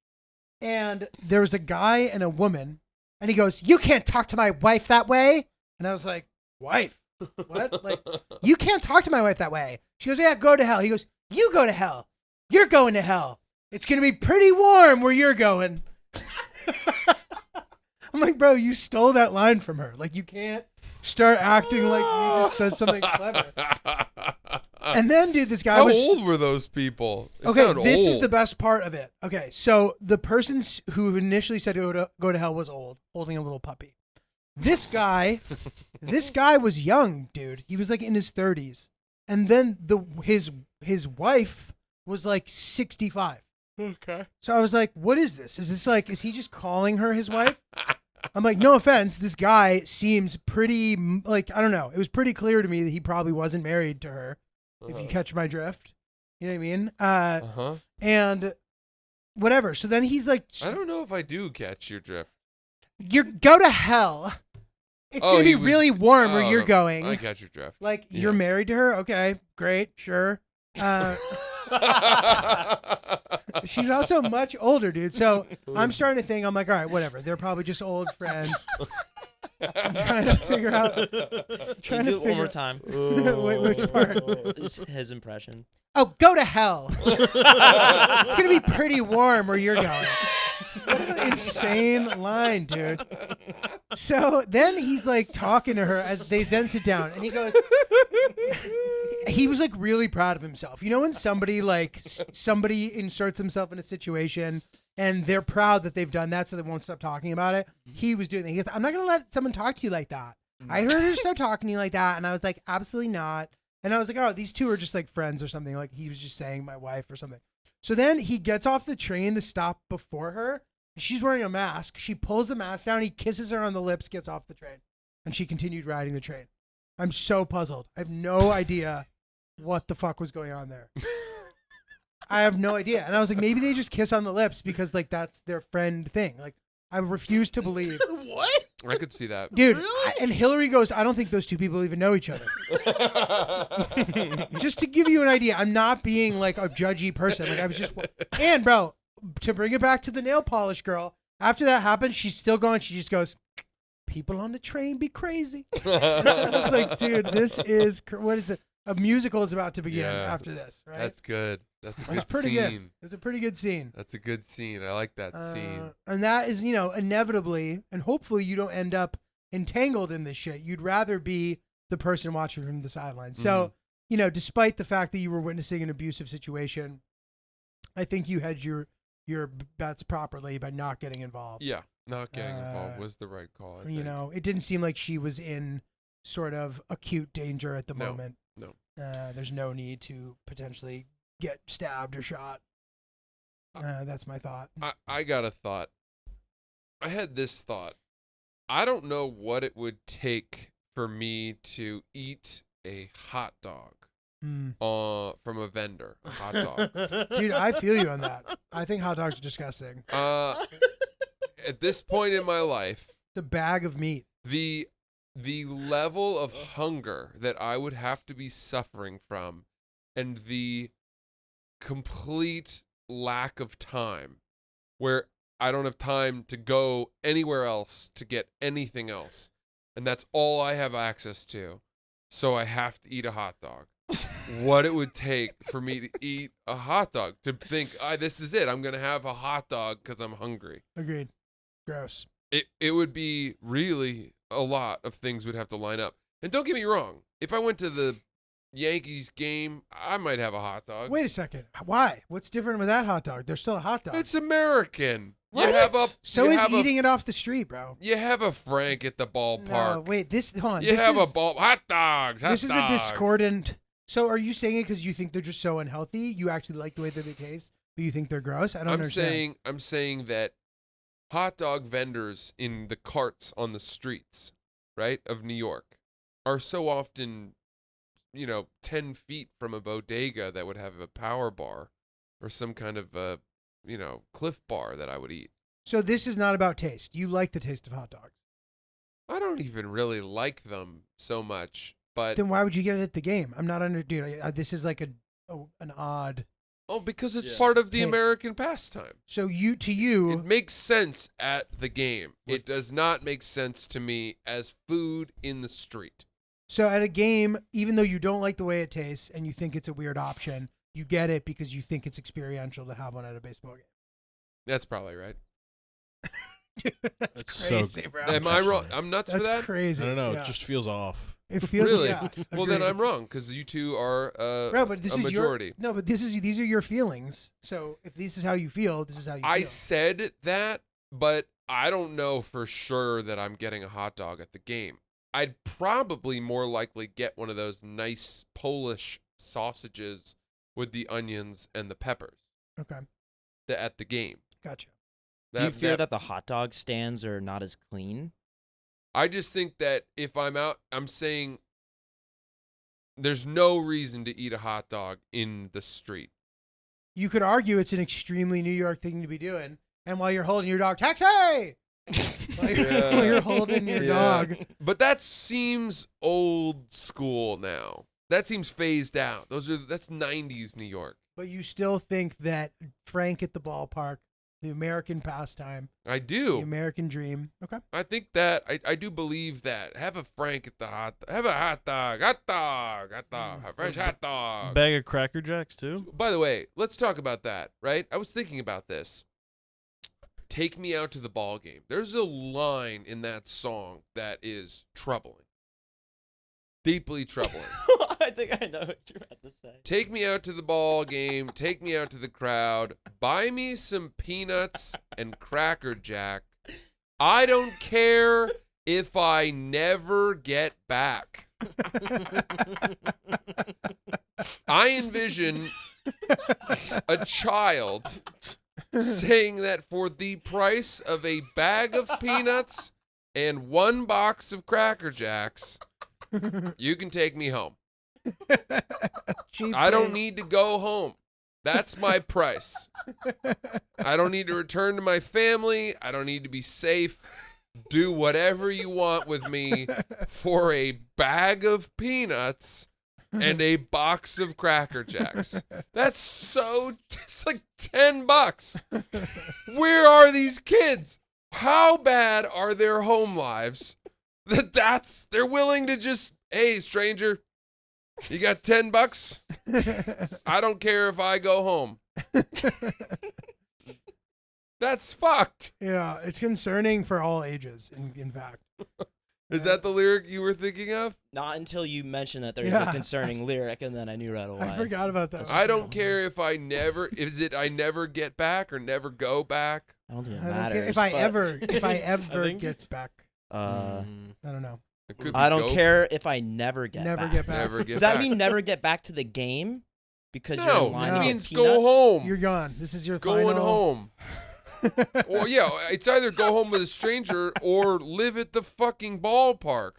And there was a guy and a woman. And he goes, you can't talk to my wife that way. And I was like, wife? What? Like, you can't talk to my wife that way. She goes, yeah, go to hell. He goes, you go to hell. You're going to hell. It's going to be pretty warm where you're going. I'm like, bro, you stole that line from her. Like, you can't start acting like you just said something clever. And then, dude, this guy How old were those people? Okay, this is the best part of it. Okay, so the person who initially said go to hell was old, holding a little puppy. This guy was young, dude. He was like in his 30s. And then his wife was like 65. Okay. So I was like, what is this? Is he just calling her his wife? I'm like, no offense. This guy seems pretty, like, I don't know. It was pretty clear to me that he probably wasn't married to her, if you catch my drift. You know what I mean? And whatever. So then he's like, I don't know if I do catch your drift. Go to hell. It's going to be really warm where you're going. I got your drift. Like, you're married to her? Okay, great, sure. She's also much older, dude. So I'm starting to think, I'm like, all right, whatever. They're probably just old friends. I'm trying to figure out. Can you do it one more time? Wait, which part? His impression. Oh, go to hell. It's going to be pretty warm where you're going. What an insane line, dude. So then he's like talking to her as they then sit down, and he goes, he was like really proud of himself. You know when somebody inserts himself in a situation and they're proud that they've done that so they won't stop talking about it? He was doing that. He goes, I'm not going to let someone talk to you like that. I heard her start talking to you like that, and I was like, absolutely not. And I was like, oh, these two are just like friends or something. Like he was just saying my wife or something. So then he gets off the train to stop before her. She's wearing a mask. She pulls the mask down. He kisses her on the lips, gets off the train. And she continued riding the train. I'm so puzzled. I have no idea what the fuck was going on there. I have no idea. And I was like, maybe they just kiss on the lips because like that's their friend thing. Like I refuse to believe. What? I could see that. Dude, Really? and Hillary goes, I don't think those two people even know each other. Just to give you an idea, I'm not being like a judgy person. Like I was just, and bro, to bring it back to the nail polish girl, after that happened, she's still going. She just goes, people on the train be crazy. I was like, dude, this is, what is it? A musical is about to begin after this, right? That's good. That's a good It's pretty scene. good. It's a pretty good scene. That's a good scene. I like that scene. And that is, inevitably, and hopefully you don't end up entangled in this shit. You'd rather be the person watching from the sidelines. So, despite the fact that you were witnessing an abusive situation, I think you hedged your bets properly by not getting involved. Yeah, not getting involved was the right call. I think. It didn't seem like she was in sort of acute danger at the No. moment. No. There's no need to potentially get stabbed or shot. That's my thought. I got a thought. I had this thought. I don't know what it would take for me to eat a hot dog from a vendor. A hot dog. Dude, I feel you on that. I think hot dogs are disgusting. At this point in my life, It's a bag of meat. the level of hunger that I would have to be suffering from, and the complete lack of time where I don't have time to go anywhere else to get anything else, and that's all I have access to, so I have to eat a hot dog. What it would take for me to eat a hot dog, to think, this is it, I'm gonna have a hot dog because I'm hungry. Agreed. Gross. It would be really a lot of things would have to line up. And don't get me wrong, if I went to the Yankees game, I might have a hot dog. Wait a second. Why? What's different with that hot dog? They're still a hot dog. It's American. What? You have a So you is have eating it off the street, bro. You have a Frank at the ballpark. No, wait. Hold on. You this have is, a ball hot dogs. Hot This is a dogs. discordant. So are you saying it because you think they're just so unhealthy? You actually like the way that they taste, but you think they're gross? I don't understand. I'm saying that hot dog vendors in the carts on the streets, right, of New York are so often, 10 feet from a bodega that would have a power bar or some kind of a, Cliff Bar that I would eat. So this is not about taste. You like the taste of hot dogs. I don't even really like them so much, but Then why would you get it at the game? I'm not under, dude. This is like an odd. because it's Yeah. part of the Take. American pastime. So It you, makes sense at the game. It does not make sense to me as food in the street. so at a game, even though you don't like the way it tastes and you think it's a weird option, you get it because you think it's experiential to have one at a baseball game. That's probably right. Dude, that's That's so crazy, good. bro. Am I wrong? I'm nuts That's for that? crazy. I don't know. Yeah. It just feels off. It feels Really? Yeah, Well, then agreed. I'm wrong because you two are Bro, but this a is majority. No, but these are your feelings. So if this is how you feel, this is how you I feel. said that, but I don't know for sure that I'm getting a hot dog at the game. I'd probably more likely get one of those nice Polish sausages with the onions and the peppers Okay, at the game. gotcha. Do you fear that the hot dog stands are not as clean? I just think that if I'm out, I'm saying there's no reason to eat a hot dog in the street. You could argue it's an extremely New York thing to be doing, and while you're holding your dog, taxi. While you're holding your dog. But that seems old school now. That seems phased out. That's 90s New York. But you still think that Frank at the ballpark, the American pastime, I the do. American dream. Okay. I think that I do believe that. Have a Frank at the have a hot dog, a fresh hot dog. Bag of Cracker Jacks too. By the way, let's talk about that, right? I was thinking about this. Take me out to the ball game. There's a line in that song that is troubling. Deeply troubling. I think I know what you're about to say. Take me out to the ball game. Take me out to the crowd. Buy me some peanuts and Cracker Jack. I don't care if I never get back. I envision a child saying that for the price of a bag of peanuts and one box of Cracker Jacks, you can take me home. Cheap I don't date. need to go home. That's my price. I don't need to return to my family. I don't need to be safe. Do whatever you want with me for a bag of peanuts and a box of Cracker Jacks. It's like $10. Where are these kids? How bad are their home lives they're willing to just, hey, stranger, you got $10? I don't care if I go home. That's fucked. Yeah, it's concerning for all ages, in fact. Is that the lyric you were thinking of? Not until you mentioned that there's Yeah. a concerning lyric, and then I knew right away. I forgot about that. I don't care if I never get back or never go back. I don't think it I don't matters. care if I but, ever think get it's- back. I I don't know. It could be don't go- care if I never get Never back. get back. Never get Does that back. mean never get back to the game? Because you're No, in line no. to it get means peanuts? go home. You're gone. This is your Going final. home. Or yeah, it's either go home with a stranger or live at the fucking ballpark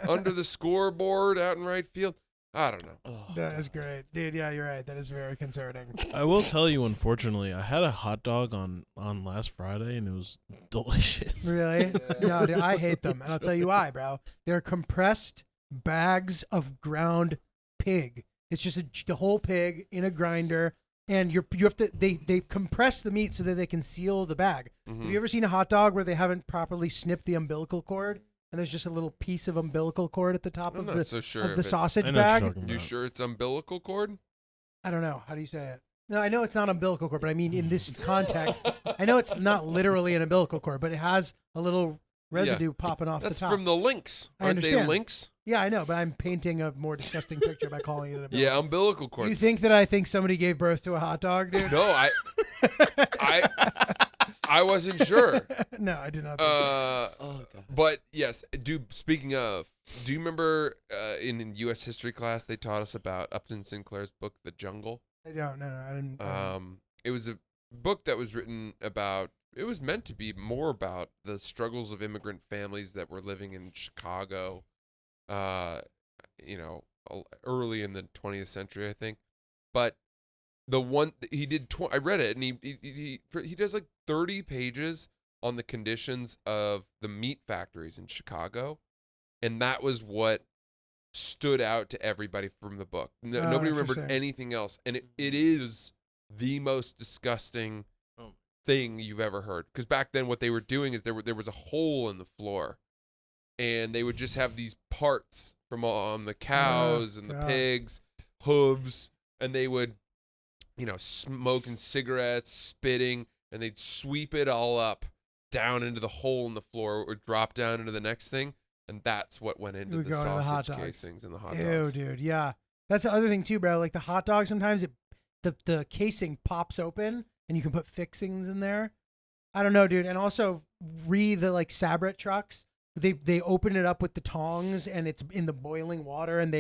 under the scoreboard out in right field. I don't know. Oh, That is great, dude. Yeah, you're right. That is very concerning. I will tell you, unfortunately, I had a hot dog on last Friday, and it was delicious. Really? No, dude, I hate them, and I'll tell you why, bro. They're compressed bags of ground pig. It's just the whole pig in a grinder, and you have to they compress the meat so that they can seal the bag. Mhm. Have you ever seen a hot dog where they haven't properly snipped the umbilical cord, and there's just a little piece of umbilical cord at the top I'm of not the so sure of if the it's- sausage I know what bag? you're talking You about. sure it's umbilical cord? I don't know. How do you say it? No, I know it's not umbilical cord, but I mean in this context, I know it's not literally an umbilical cord, but it has a little residue popping off That's the top. from the Lynx. I Aren't they understand. Lynx? Yeah, I know, but I'm painting a more disgusting picture by calling it an umbilical. Yeah, umbilical cord. You think that I think somebody gave birth to a hot dog, dude? No, I wasn't sure. No, I did not. Think that. Oh, God. But yes, speaking of, do you remember in U.S. history class they taught us about Upton Sinclair's book, The Jungle? I don't. No, I didn't. It was a book that was written about. It was meant to be more about the struggles of immigrant families that were living in Chicago. Early in the 20th century, I think. But the one he did, I read it, and he does like 30 pages on the conditions of the meat factories in Chicago, and that was what stood out to everybody from the book. Nobody remembered interesting. anything else, and it is the most disgusting thing you've ever heard. Because back then, what they were doing is there was a hole in the floor, and they would just have these parts from on the cows and the God. pigs, hooves, and they would, smoking cigarettes, spitting, and they'd sweep it all up down into the hole in the floor or drop down into the next thing, and that's what went into would the go into the hot sausage dogs. casings and the hot Ew, dogs. dude. Yeah, that's the other thing too, bro. Like the hot dog, sometimes the casing pops open and you can put fixings in there. I don't know, dude. And also the like Sabret trucks. They open it up with the tongs and it's in the boiling water and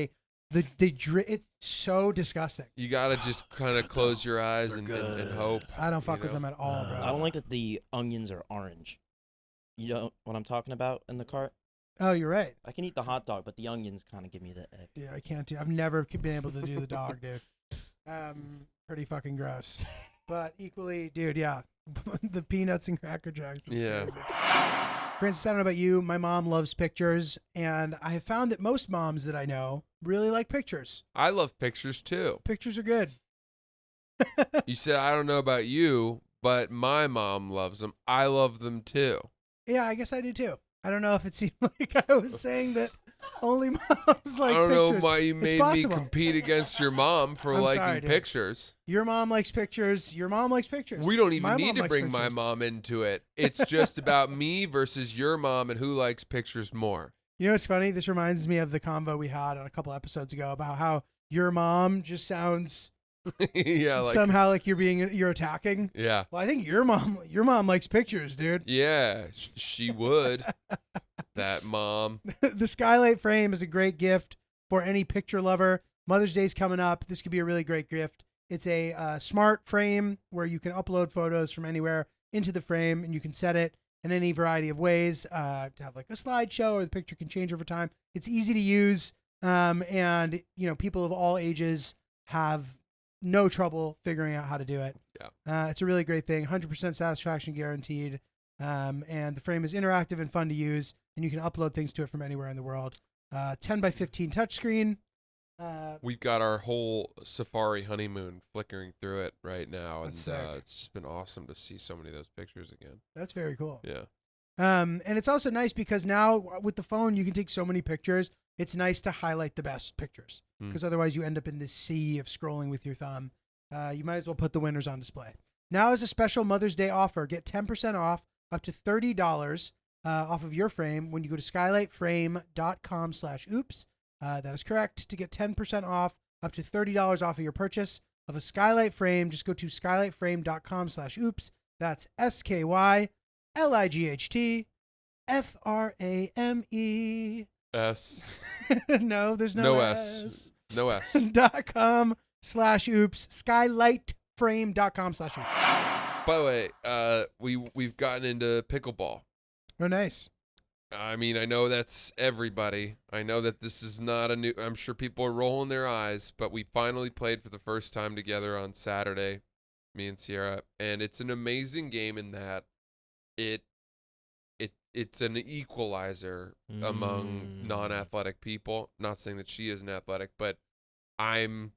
it's so disgusting. You gotta just kind of close your eyes and hope. I don't fuck with know? them at all, bro. I don't like that the onions are orange. You know what I'm talking about in the cart? Oh, you're right. I can eat the hot dog, but the onions kind of give me the ick. Yeah, I can't do. I've never been able to do the dog, dude. Pretty fucking gross. But equally, dude, yeah, the peanuts and Cracker Jacks. That's Yeah. crazy. Francis, I don't know about you. My mom loves pictures, and I have found that most moms that I know really like pictures. I love pictures too. Pictures are good. You said I don't know about you, but my mom loves them. I love them too. Yeah, I guess I do too. I don't know if it seemed like I was saying that only moms like I don't pictures. know why you It's made me possible. compete against your mom for I'm liking sorry, dude. pictures. Your mom likes pictures. Your mom likes pictures. We don't even My need mom to likes bring my pictures. mom into it. It's just about me versus your mom and who likes pictures more. You know what's funny? This reminds me of the convo we had on a couple episodes ago about how your mom just sounds Yeah, like somehow like you're attacking. yeah. Well, I think your mom likes pictures, dude. Yeah, she would. That mom. The Skylight Frame is a great gift for any picture lover. Mother's Day's coming up. This could be a really great gift. It's a smart frame where you can upload photos from anywhere into the frame, and you can set it in any variety of ways to have like a slideshow, or the picture can change over time. It's easy to use, and people of all ages have no trouble figuring out how to do it. Yeah. It's a really great thing. 100% satisfaction guaranteed. And the frame is interactive and fun to use, and you can upload things to it from anywhere in the world. 10 by 15 touchscreen. We've got our whole Safari honeymoon flickering through it right now, and That's sick. it's just been awesome to see so many of those pictures again. That's very cool. Yeah. And it's also nice because now with the phone, you can take so many pictures. It's nice to highlight the best pictures because otherwise you end up in this sea of scrolling with your thumb. You might as well put the winners on display. Now is a special Mother's Day offer. Get 10% off up to $30 off of your frame when you go to skylightframe.com/oops. That is correct. To get 10% off up to $30 off of your purchase of a Skylight Frame, just go to skylightframe.com/oops. That's SKYLIGHTFRAME. S. No, there's no, No S. S. No S. .com/oops. Skylightframe.com/oops. By the way, we've gotten into pickleball. Oh, nice. I mean, I know that's everybody. I know that this is not a new. I'm sure people are rolling their eyes, but we finally played for the first time together on Saturday, me and Sierra, and it's an amazing game in that it's an equalizer among non-athletic people. Not saying that she isn't athletic, but I'm,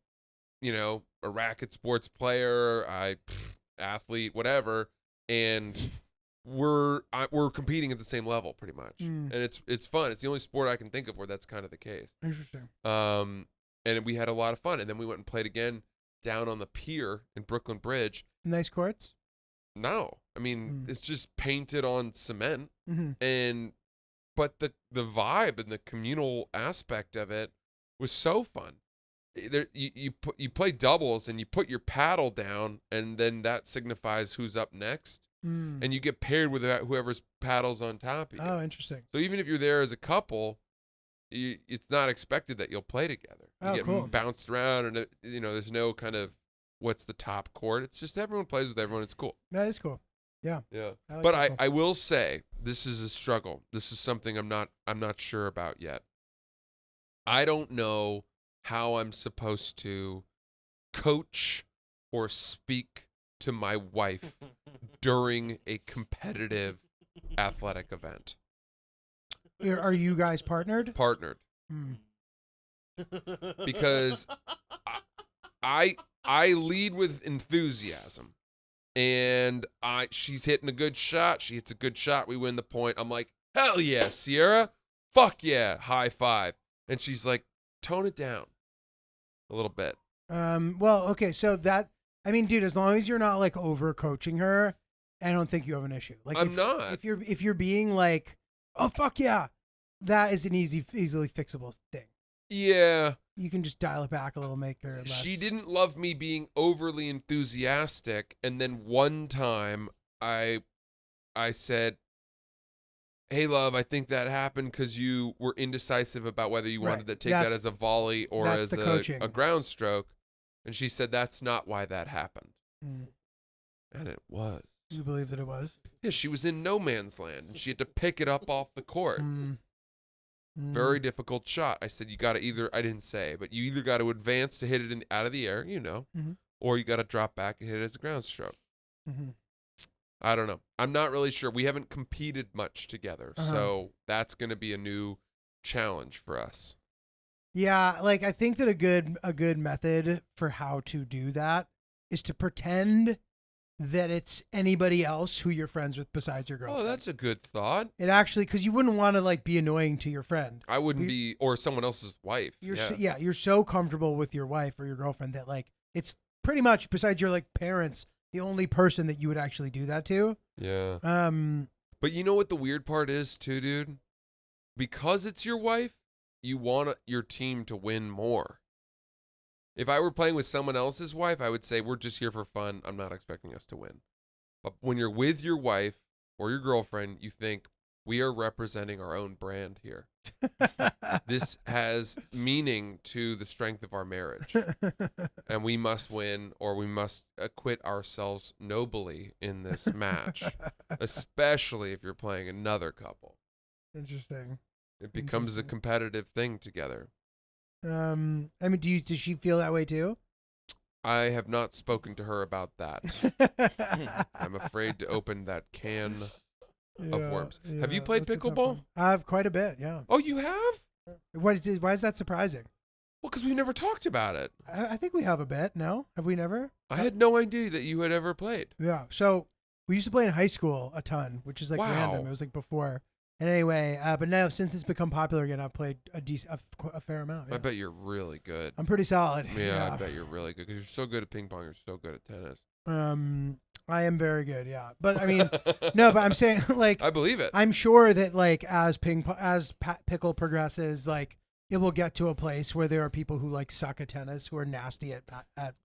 a racket sports player, athlete, whatever, and we're competing at the same level pretty much, and it's fun. It's the only sport I can think of where that's kind of the case. Interesting. And we had a lot of fun, and then we went and played again down on the pier in Brooklyn Bridge. Nice courts. No, I mean it's just painted on cement, but the vibe and the communal aspect of it was so fun. You play doubles and you put your paddle down, and then that signifies who's up next. And you get paired with whoever's paddle's on top of you. Oh, interesting. So even if you're there as a couple, it's not expected that you'll play together. You get cool. bounced around, and there's no kind of what's the top court. It's just everyone plays with everyone. It's cool. That is cool. Yeah. Yeah. Like But that. I will say this is a struggle. This is something I'm not sure about yet. I don't know how I'm supposed to coach or speak to my wife during a competitive athletic event. Are you guys partnered? Partnered. Because I lead with enthusiasm, and she's hitting a good shot. She hits a good shot. We win the point. I'm like, hell yeah, Sierra. Fuck yeah. High five. And she's like, tone it down a little bit. Well, okay. So dude, as long as you're not like over coaching her, I don't think you have an issue. Like I'm not. If you're being like, oh fuck yeah, that is an easily fixable thing. Yeah. You can just dial it back a little, make her less. She didn't love me being overly enthusiastic, and then one time I said, hey love, I think that happened because you were indecisive about whether you wanted to take that as a volley or as a ground stroke. And she said, that's not why that happened. And it was. You believe that it was? Yeah, she was in no man's land, and she had to pick it up off the court. Very difficult shot. I said, you got to I didn't say, but you either got to advance to hit it out of the air, or you got to drop back and hit it as a ground stroke. I don't know. I'm not really sure. We haven't competed much together, so that's going to be a new challenge for us. Yeah, like I think that a good method for how to do that is to pretend that it's anybody else who you're friends with besides your girlfriend. Oh, that's a good thought. It actually, because you wouldn't want to like be annoying to your friend. I wouldn't be, or someone else's wife. You're so comfortable with your wife or your girlfriend that like it's pretty much besides your like parents the only person that you would actually do that to. Yeah. But you know what the weird part is too, dude? Because it's your wife, you want your team to win more. If I were playing with someone else's wife, I would say, we're just here for fun. I'm not expecting us to win. But when you're with your wife or your girlfriend, you think, we are representing our own brand here. This has meaning to the strength of our marriage. And we must win, or we must acquit ourselves nobly in this match, especially if you're playing another couple. Interesting. It becomes a competitive thing together. I mean, does she feel that way too? I have not spoken to her about that. I'm afraid to open that can of worms. Have you played that's a tough pickleball? one. I have quite a bit, yeah. Oh, you have? Why is that surprising? Well, because we never talked about it. I think we have a bit. No, have we never? I had no idea that you had ever played. Yeah. So we used to play in high school a ton, which is like Wow. random. It was like before. And anyway, but now since it's become popular again, I've played a fair amount. I Yeah. bet you're really good. I'm pretty solid. Yeah, I bet you're really good because you're so good at ping pong. You're so good at tennis. I am very good. Yeah. But I mean, no, but I'm saying like I believe it. I'm sure that like as pickle progresses, like it will get to a place where there are people who like suck at tennis who are nasty at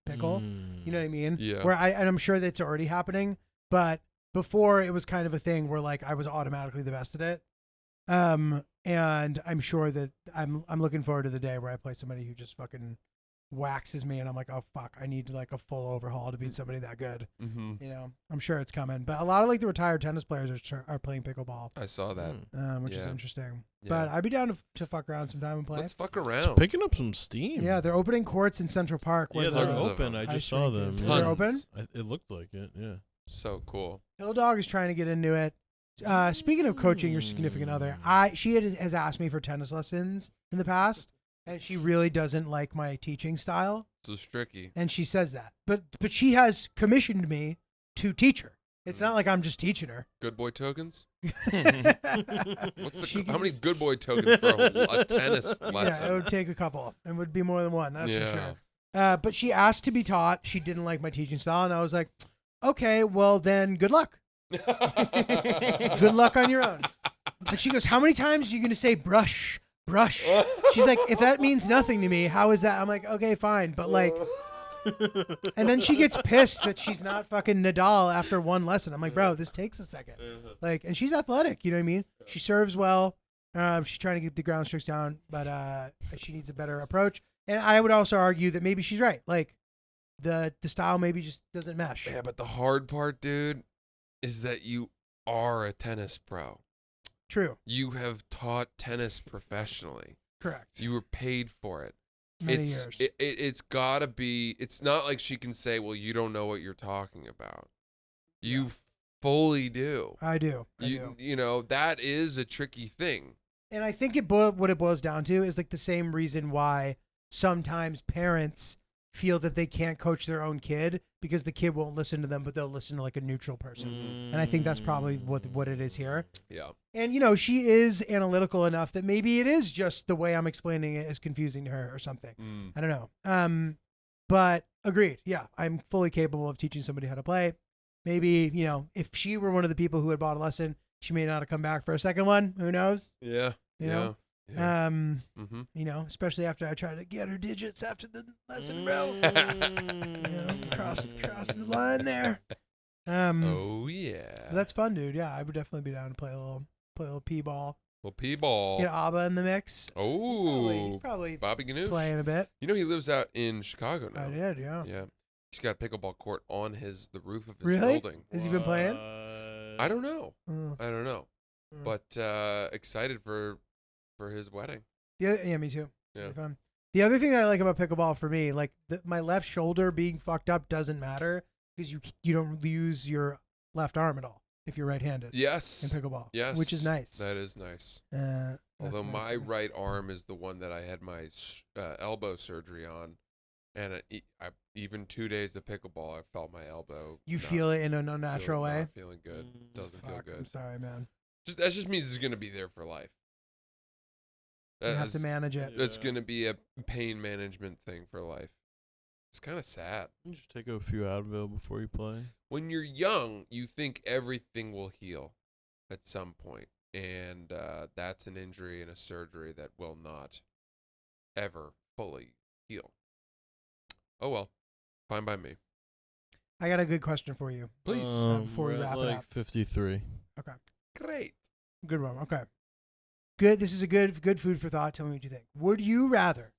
pickle. You know what I mean? Yeah. Where and I'm sure that's already happening, but before it was kind of a thing where like I was automatically the best at it. And I'm sure that I'm looking forward to the day where I play somebody who just fucking waxes me and I'm like, oh fuck, I need like a full overhaul to beat somebody that good. Mm-hmm. You know, I'm sure it's coming. But a lot of like the retired tennis players are playing pickleball, I saw that. which is Yeah. interesting. Yeah. But I'd be down to fuck around sometime and play. Let's fuck It's around. picking up some steam. Yeah, they're opening courts in Central Park. Yeah, Where they're Tons of open. them. I ice just saw rink them. is. Yeah. They're open? It looked like it. Yeah. So cool. Hill Dog is trying to get into it. Speaking of coaching your significant other, she has asked me for tennis lessons in the past, and she really doesn't like my teaching style, So stricky. and she says that. But she has commissioned me to teach her. It's not like I'm just teaching her. Good boy tokens? She How many gives- good boy tokens for a tennis Yeah, it lesson? would take a couple. It would be more than one. That's for Yeah. sure. But she asked to be taught. She didn't like my teaching style, and I was like, okay, well then, good luck. Good luck on your own. And she goes, how many times are you going to say brush, brush? She's like, if that means nothing to me, how is that? I'm like, okay, fine. But like, and then she gets pissed that she's not fucking Nadal after one lesson. I'm like, bro, this takes a second. Like, and she's athletic. You know what I mean? She serves well. She's trying to get the ground strokes down, but she needs a better approach. And I would also argue that maybe she's right. Like, the style maybe just doesn't mesh. Yeah, but the hard part, dude, is that you are a tennis pro. True. You have taught tennis professionally. Correct. You were paid for it. Many years. It's gotta be. It's not like she can say, "Well, you don't know what you're talking about." You fully do. I do. I do. You know that is a tricky thing. And I think what it boils down to is like the same reason why sometimes parents feel that they can't coach their own kid because the kid won't listen to them, but they'll listen to like a neutral person. And I think that's probably what it is here. Yeah. And, you know, she is analytical enough that maybe it is just the way I'm explaining it is confusing to her or something. I don't know. But agreed. Yeah, I'm fully capable of teaching somebody how to play. Maybe, you know, if she were one of the people who had bought a lesson, she may not have come back for a second one. Who knows? Yeah. You know? Yeah. You know, especially after I try to get her digits after the lesson, bro. You know, cross the line there. Oh yeah. But that's fun, dude. Yeah, I would definitely be down to play a little p-ball. Well, P-ball. Get Abba in the mix. Oh. He's probably Bobby Ganoush. playing a bit. You know he lives out in Chicago now. I did, yeah. Yeah. He's got a pickleball court on the roof of his Really? building. Has he been playing? I don't know. Uh, I don't know. Mm. But excited for his wedding. yeah, me too. Yeah. It'll be fun. The other thing I like about pickleball for me, like my left shoulder being fucked up doesn't matter because you don't use your left arm at all if you're right-handed in Yes. pickleball. Yes. Which is nice. That is nice. That's Although nice my to me. right arm is the one that I had my elbow surgery on, and even 2 days of pickleball, I felt my elbow. You not feel it in an unnatural way. Not feeling good. Doesn't feel Fuck, I'm good. sorry, man. That just means it's gonna be there for life. You have to manage it. It's gonna be a pain management thing for life. It's kind of sad. You just take a few Advil before you play. When you're young, you think everything will heal at some point, and that's an injury and a surgery that will not ever fully heal. Oh well, fine by me. I got a good question for you. Please. Before we we're at, wrap it like up. 53. Great. Good one. Okay. Good. This is a good food for thought. Tell me what you think. Would you rather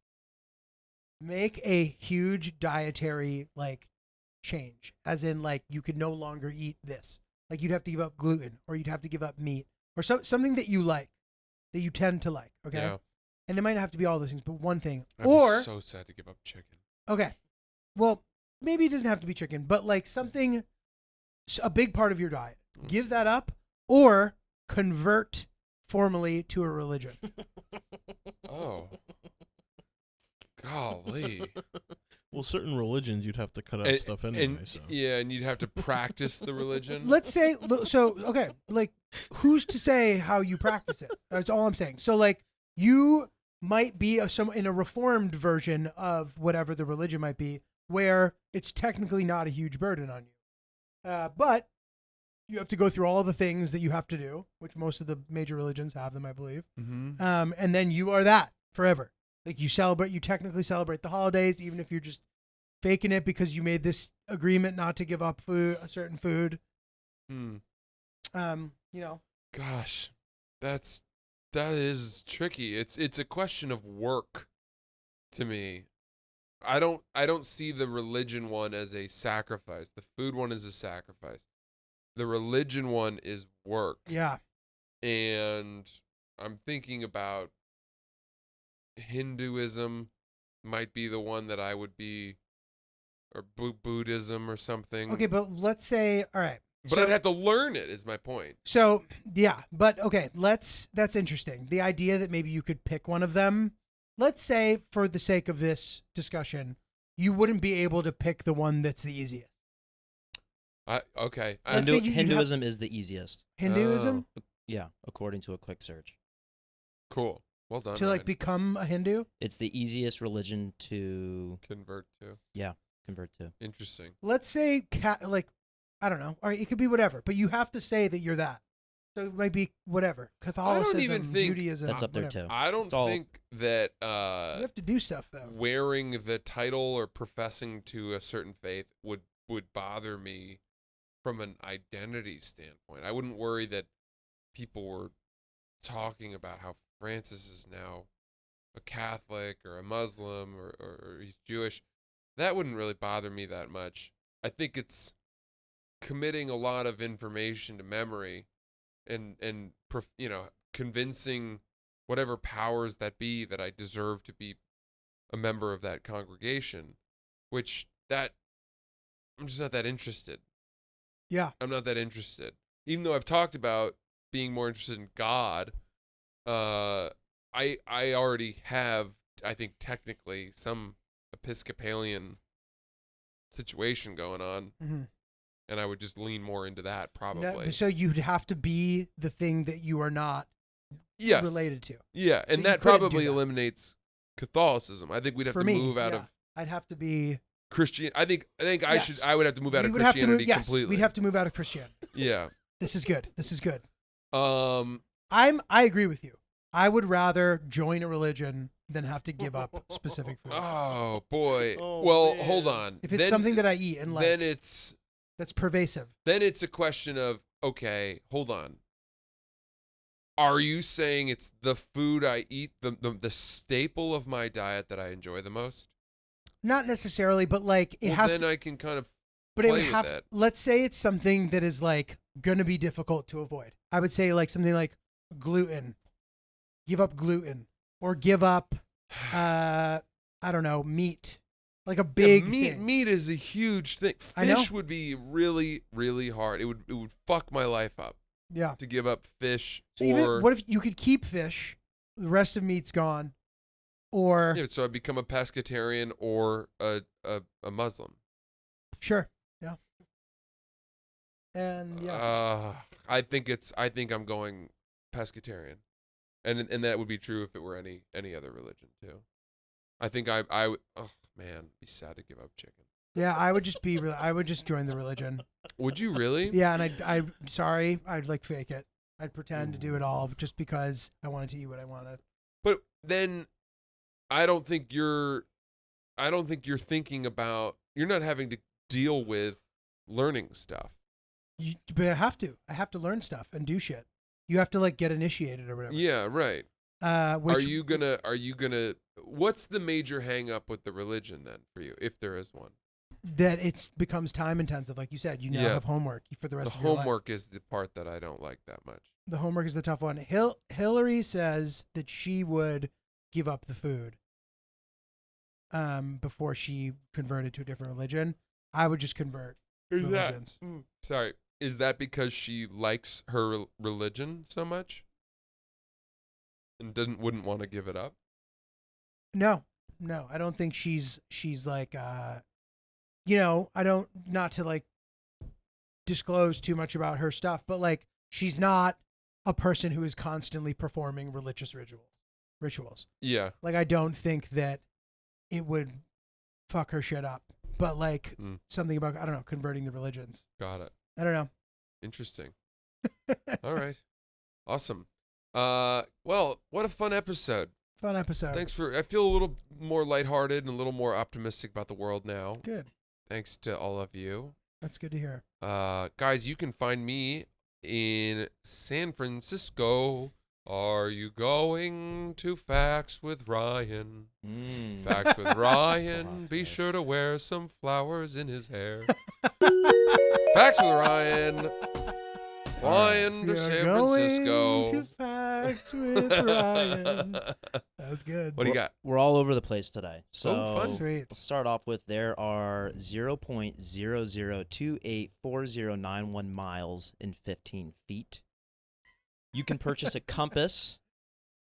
make a huge dietary like change, as in like you could no longer eat this, like you'd have to give up gluten or you'd have to give up meat or something that you like, that you tend to like. Okay. Yeah. And it might not have to be all those things, but one thing. I'd Or be so sad to give up chicken. okay. Well, maybe it doesn't have to be chicken, but like something, a big part of your diet. Give that up or convert formally to a religion. Oh. Golly. Well, certain religions you'd have to cut out stuff anyway. So Yeah, and you'd have to practice the religion. Let's say, so, okay, like, who's to say how you practice it? That's all I'm saying. So, like, you might be in a reformed version of whatever the religion might be, where it's technically not a huge burden on you. But you have to go through all of the things that you have to do, which most of the major religions have them, I believe. Mm-hmm. And then you are that forever. Like, you technically celebrate the holidays, even if you're just faking it because you made this agreement not to give up a certain food. Hmm. You know. Gosh, that is tricky. It's a question of work to me. I don't see the religion one as a sacrifice. The food one is a sacrifice. The religion one is work. Yeah. And I'm thinking about Hinduism might be the one that I would be, or Buddhism or something. Okay, but let's say, all right. But I'd have to learn it, is my point. So, yeah, but okay, that's interesting. The idea that maybe you could pick one of them. Let's say, for the sake of this discussion, you wouldn't be able to pick the one that's the easiest. Okay. Let's say Hinduism is the easiest. Hinduism? Yeah, according to a quick search. Cool. Well done. To, like, Ryan. become a Hindu? It's the easiest religion to Convert to. convert to. Interesting. Let's say, I don't know. All right, it could be whatever, but you have to say that you're that. So it might be whatever. Catholicism, even think Judaism. That's up there whatever. too. I don't think that You have to do stuff, though. wearing the title or professing to a certain faith would bother me from an identity standpoint. I wouldn't worry that people were talking about how Francis is now a Catholic or a Muslim or he's Jewish. That wouldn't really bother me that much. I think it's committing a lot of information to memory and convincing whatever powers that be that I deserve to be a member of that congregation, I'm just not that interested. Yeah. I'm not that interested. Even though I've talked about being more interested in God, I already have, I think, technically some Episcopalian situation going on, Mm-hmm. and I would just lean more into that probably. No, so you'd have to be the thing that you are not Yes. related to. Yeah, So and you that couldn't do probably that. eliminates Catholicism. I think we'd have For to me, move out yeah. of I'd have to be. Christian. I think Yes. I would have to move out We of would have to Christianity move. Yes, completely. we'd have to move out of Christianity. Yeah. This is good. This is good. Um. I agree with you. I would rather join a religion than have to give up specific foods. Oh boy. Oh, well, man. hold on. If it's Then- something that I eat and like, then it's pervasive. a question of, okay, hold on. Are you saying it's the food I eat, the staple of my diet that I enjoy the most? Not necessarily, but like it has then to. I can kind of But it would play with have. that. Let's say it's something that is like gonna be difficult to avoid. I would say like something like gluten. Give up gluten, or give up. I don't know, meat. Like a big thing. meat is a huge thing. I know. Fish would be really, really hard. It would fuck my life up Yeah. to give up fish So or even what if you could keep fish, the rest of meat's gone, or yeah, so I become a pescatarian or a Muslim. sure, yeah, and yeah, I think I'm going pescatarian, and that would be true if it were any other religion too. I think I would. Oh man, it'd be sad to give up chicken. yeah. I would just be. I would just join the religion. Would you really? Yeah, and I'd sorry, I'd like fake it. I'd pretend to do it all just because I wanted to eat what I wanted. But then, I don't think you're thinking about. You're not having to deal with learning stuff. But I have to learn stuff and do shit. You have to like get initiated or whatever. Yeah, right. Which, Are you gonna? What's the major hang up with the religion then for you, if there is one? that it becomes time intensive, like you said. You now Yeah. have homework for the rest The of your life. homework is the part that I don't like that much. The homework is the tough one. Hillary says that she would give up the food before she converted to a different religion. I would just convert religions. Sorry. Is that because she likes her religion so much? And wouldn't want to give it up? No, I don't think she's like, you know, I don't, not to like disclose too much about her stuff, but like, she's not a person who is constantly performing religious rituals. Yeah. Like, I don't think that it would fuck her shit up, but like something about, I don't know, converting the religions. Got it. I don't know. Interesting. All right. Awesome. Well, what a fun episode. Fun episode. Thanks I feel a little more lighthearted and a little more optimistic about the world now. Good. Thanks to all of you. That's good to hear. Guys, you can find me in San Francisco. Are you going to Facts with Ryan? Facts with Ryan. Be sure to wear some flowers in his hair. Facts with Ryan. Flying to San Francisco. To Facts with Ryan. That was good. What do you got? We're all over the place today. So fun. Sweet. We'll start off with there are 0.00284091 miles in 15 feet. You can purchase a compass.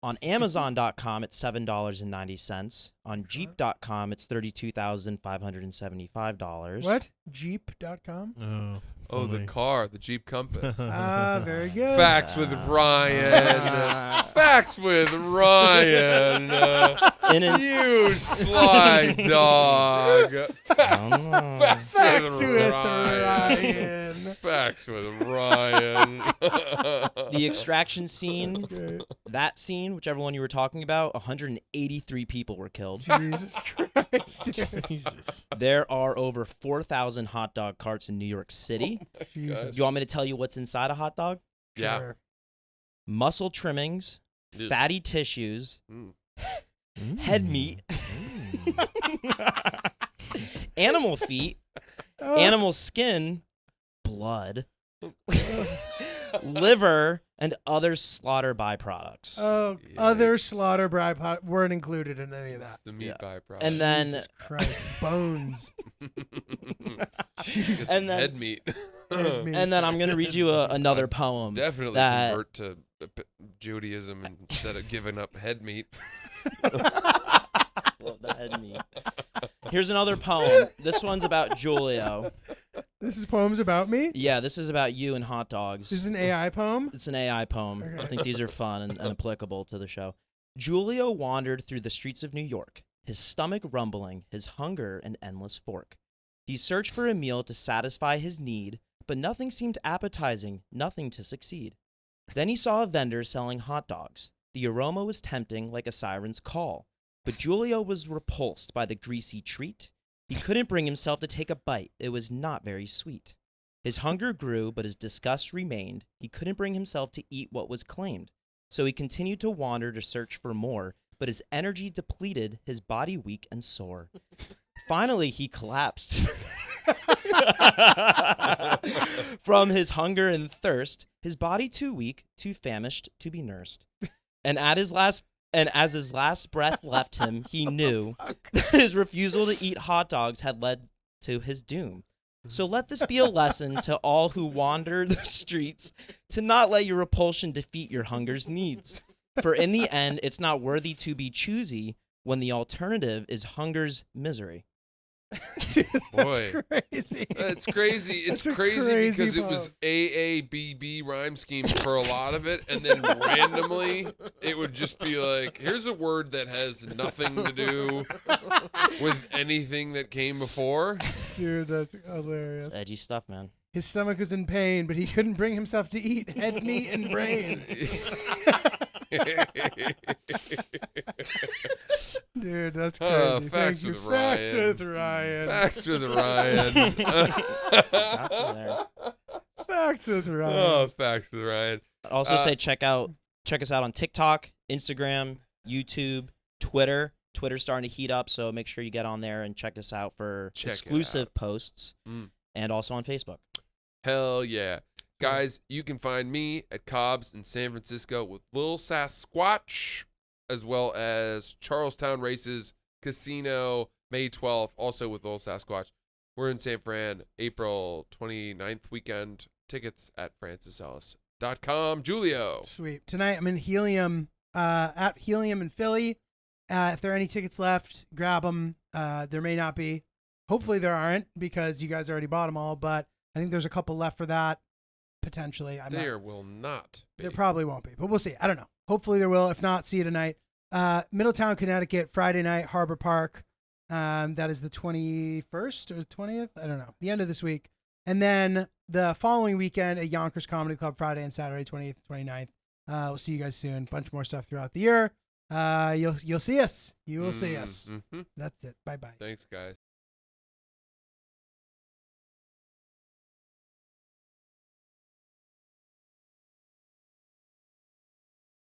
On Amazon.com, it's $7.90. On Jeep.com, it's $32,575. What? Jeep.com? Oh, the car, the Jeep Compass. Very good. Facts with Ryan. Facts with Ryan. You sly dog. Facts with Ryan. Facts with Ryan. The extraction scene, that scene, whichever one you were talking about, 183 people were killed. Jesus Christ, dude. Jesus. There are over 4,000 hot dog carts in New York City. Jesus. Do you want me to tell you what's inside a hot dog? Yeah. Sure. Muscle trimmings, Ugh. fatty tissues, Mm. head meat, animal feet, Oh, animal skin, blood, liver, and other slaughter byproducts. oh, Yikes. other slaughter byproducts weren't included in any of It's that. the meat Yeah. byproduct. And then Jesus Christ. Bones. It's And then- head meat. Head meat. and then I'm going to read you another poem. Definitely that- convert to Judaism instead of giving up head meat. Love the head meat. Here's another poem. This one's about Julio. This is poems about me? Yeah, this is about you and hot dogs. This is an AI poem? It's an AI poem. Okay. I think these are fun and applicable to the show. Julio wandered through the streets of New York, his stomach rumbling, his hunger an endless fork. He searched for a meal to satisfy his need, but nothing seemed appetizing, nothing to succeed. Then he saw a vendor selling hot dogs. The aroma was tempting like a siren's call, but Julio was repulsed by the greasy treat. He couldn't bring himself to take a bite. It was not very sweet. His hunger grew, but his disgust remained. He couldn't bring himself to eat what was claimed. So he continued to wander to search for more, but his energy depleted, his body weak and sore. Finally, he collapsed from his hunger and thirst, his body too weak, too famished to be nursed. And as his last breath left him, he knew that his refusal to eat hot dogs had led to his doom. So let this be a lesson to all who wander the streets to not let your repulsion defeat your hunger's needs. For in the end, it's not worthy to be choosy when the alternative is hunger's misery. Dude, that's Boy. crazy. It's crazy. It's That's a crazy crazy because it was AABB rhyme scheme for a lot of it, and then randomly it would just be like, here's a word that has nothing to do with anything that came before. Dude, that's hilarious. It's edgy stuff, man. His stomach was in pain, but he couldn't bring himself to eat head meat and brain. Dude, that's crazy. Facts Thank you. with Facts Ryan. with Ryan. Facts with Ryan. Gotcha there. Facts with Ryan. Oh, facts with Ryan. I'd also say check us out on TikTok, Instagram, YouTube, Twitter. Twitter's starting to heat up, so make sure you get on there and check us out for Check it exclusive out. posts, and also on Facebook. Hell yeah. Guys, you can find me at Cobb's in San Francisco with Lil Sasquatch, as well as Charlestown Races Casino, May 12th, also with Lil Sasquatch. We're in San Fran, April 29th weekend. Tickets at francisellis.com. Julio. Sweet. Tonight I'm in Helium, at Helium in Philly. If there are any tickets left, grab them. There may not be. Hopefully there aren't because you guys already bought them all, but I think there's a couple left for that, potentially. There will not be. There probably won't be, but we'll see. I don't know. Hopefully there will. If not, see you tonight. Middletown, Connecticut, Friday night, Harbor Park. That is the 21st or 20th. I don't know. The end of this week. And then the following weekend at Yonkers Comedy Club, Friday and Saturday, 28th, 29th. We'll see you guys soon. Bunch more stuff throughout the year. You'll see us. You will see us. Mm-hmm. That's it. Bye-bye. Thanks, guys.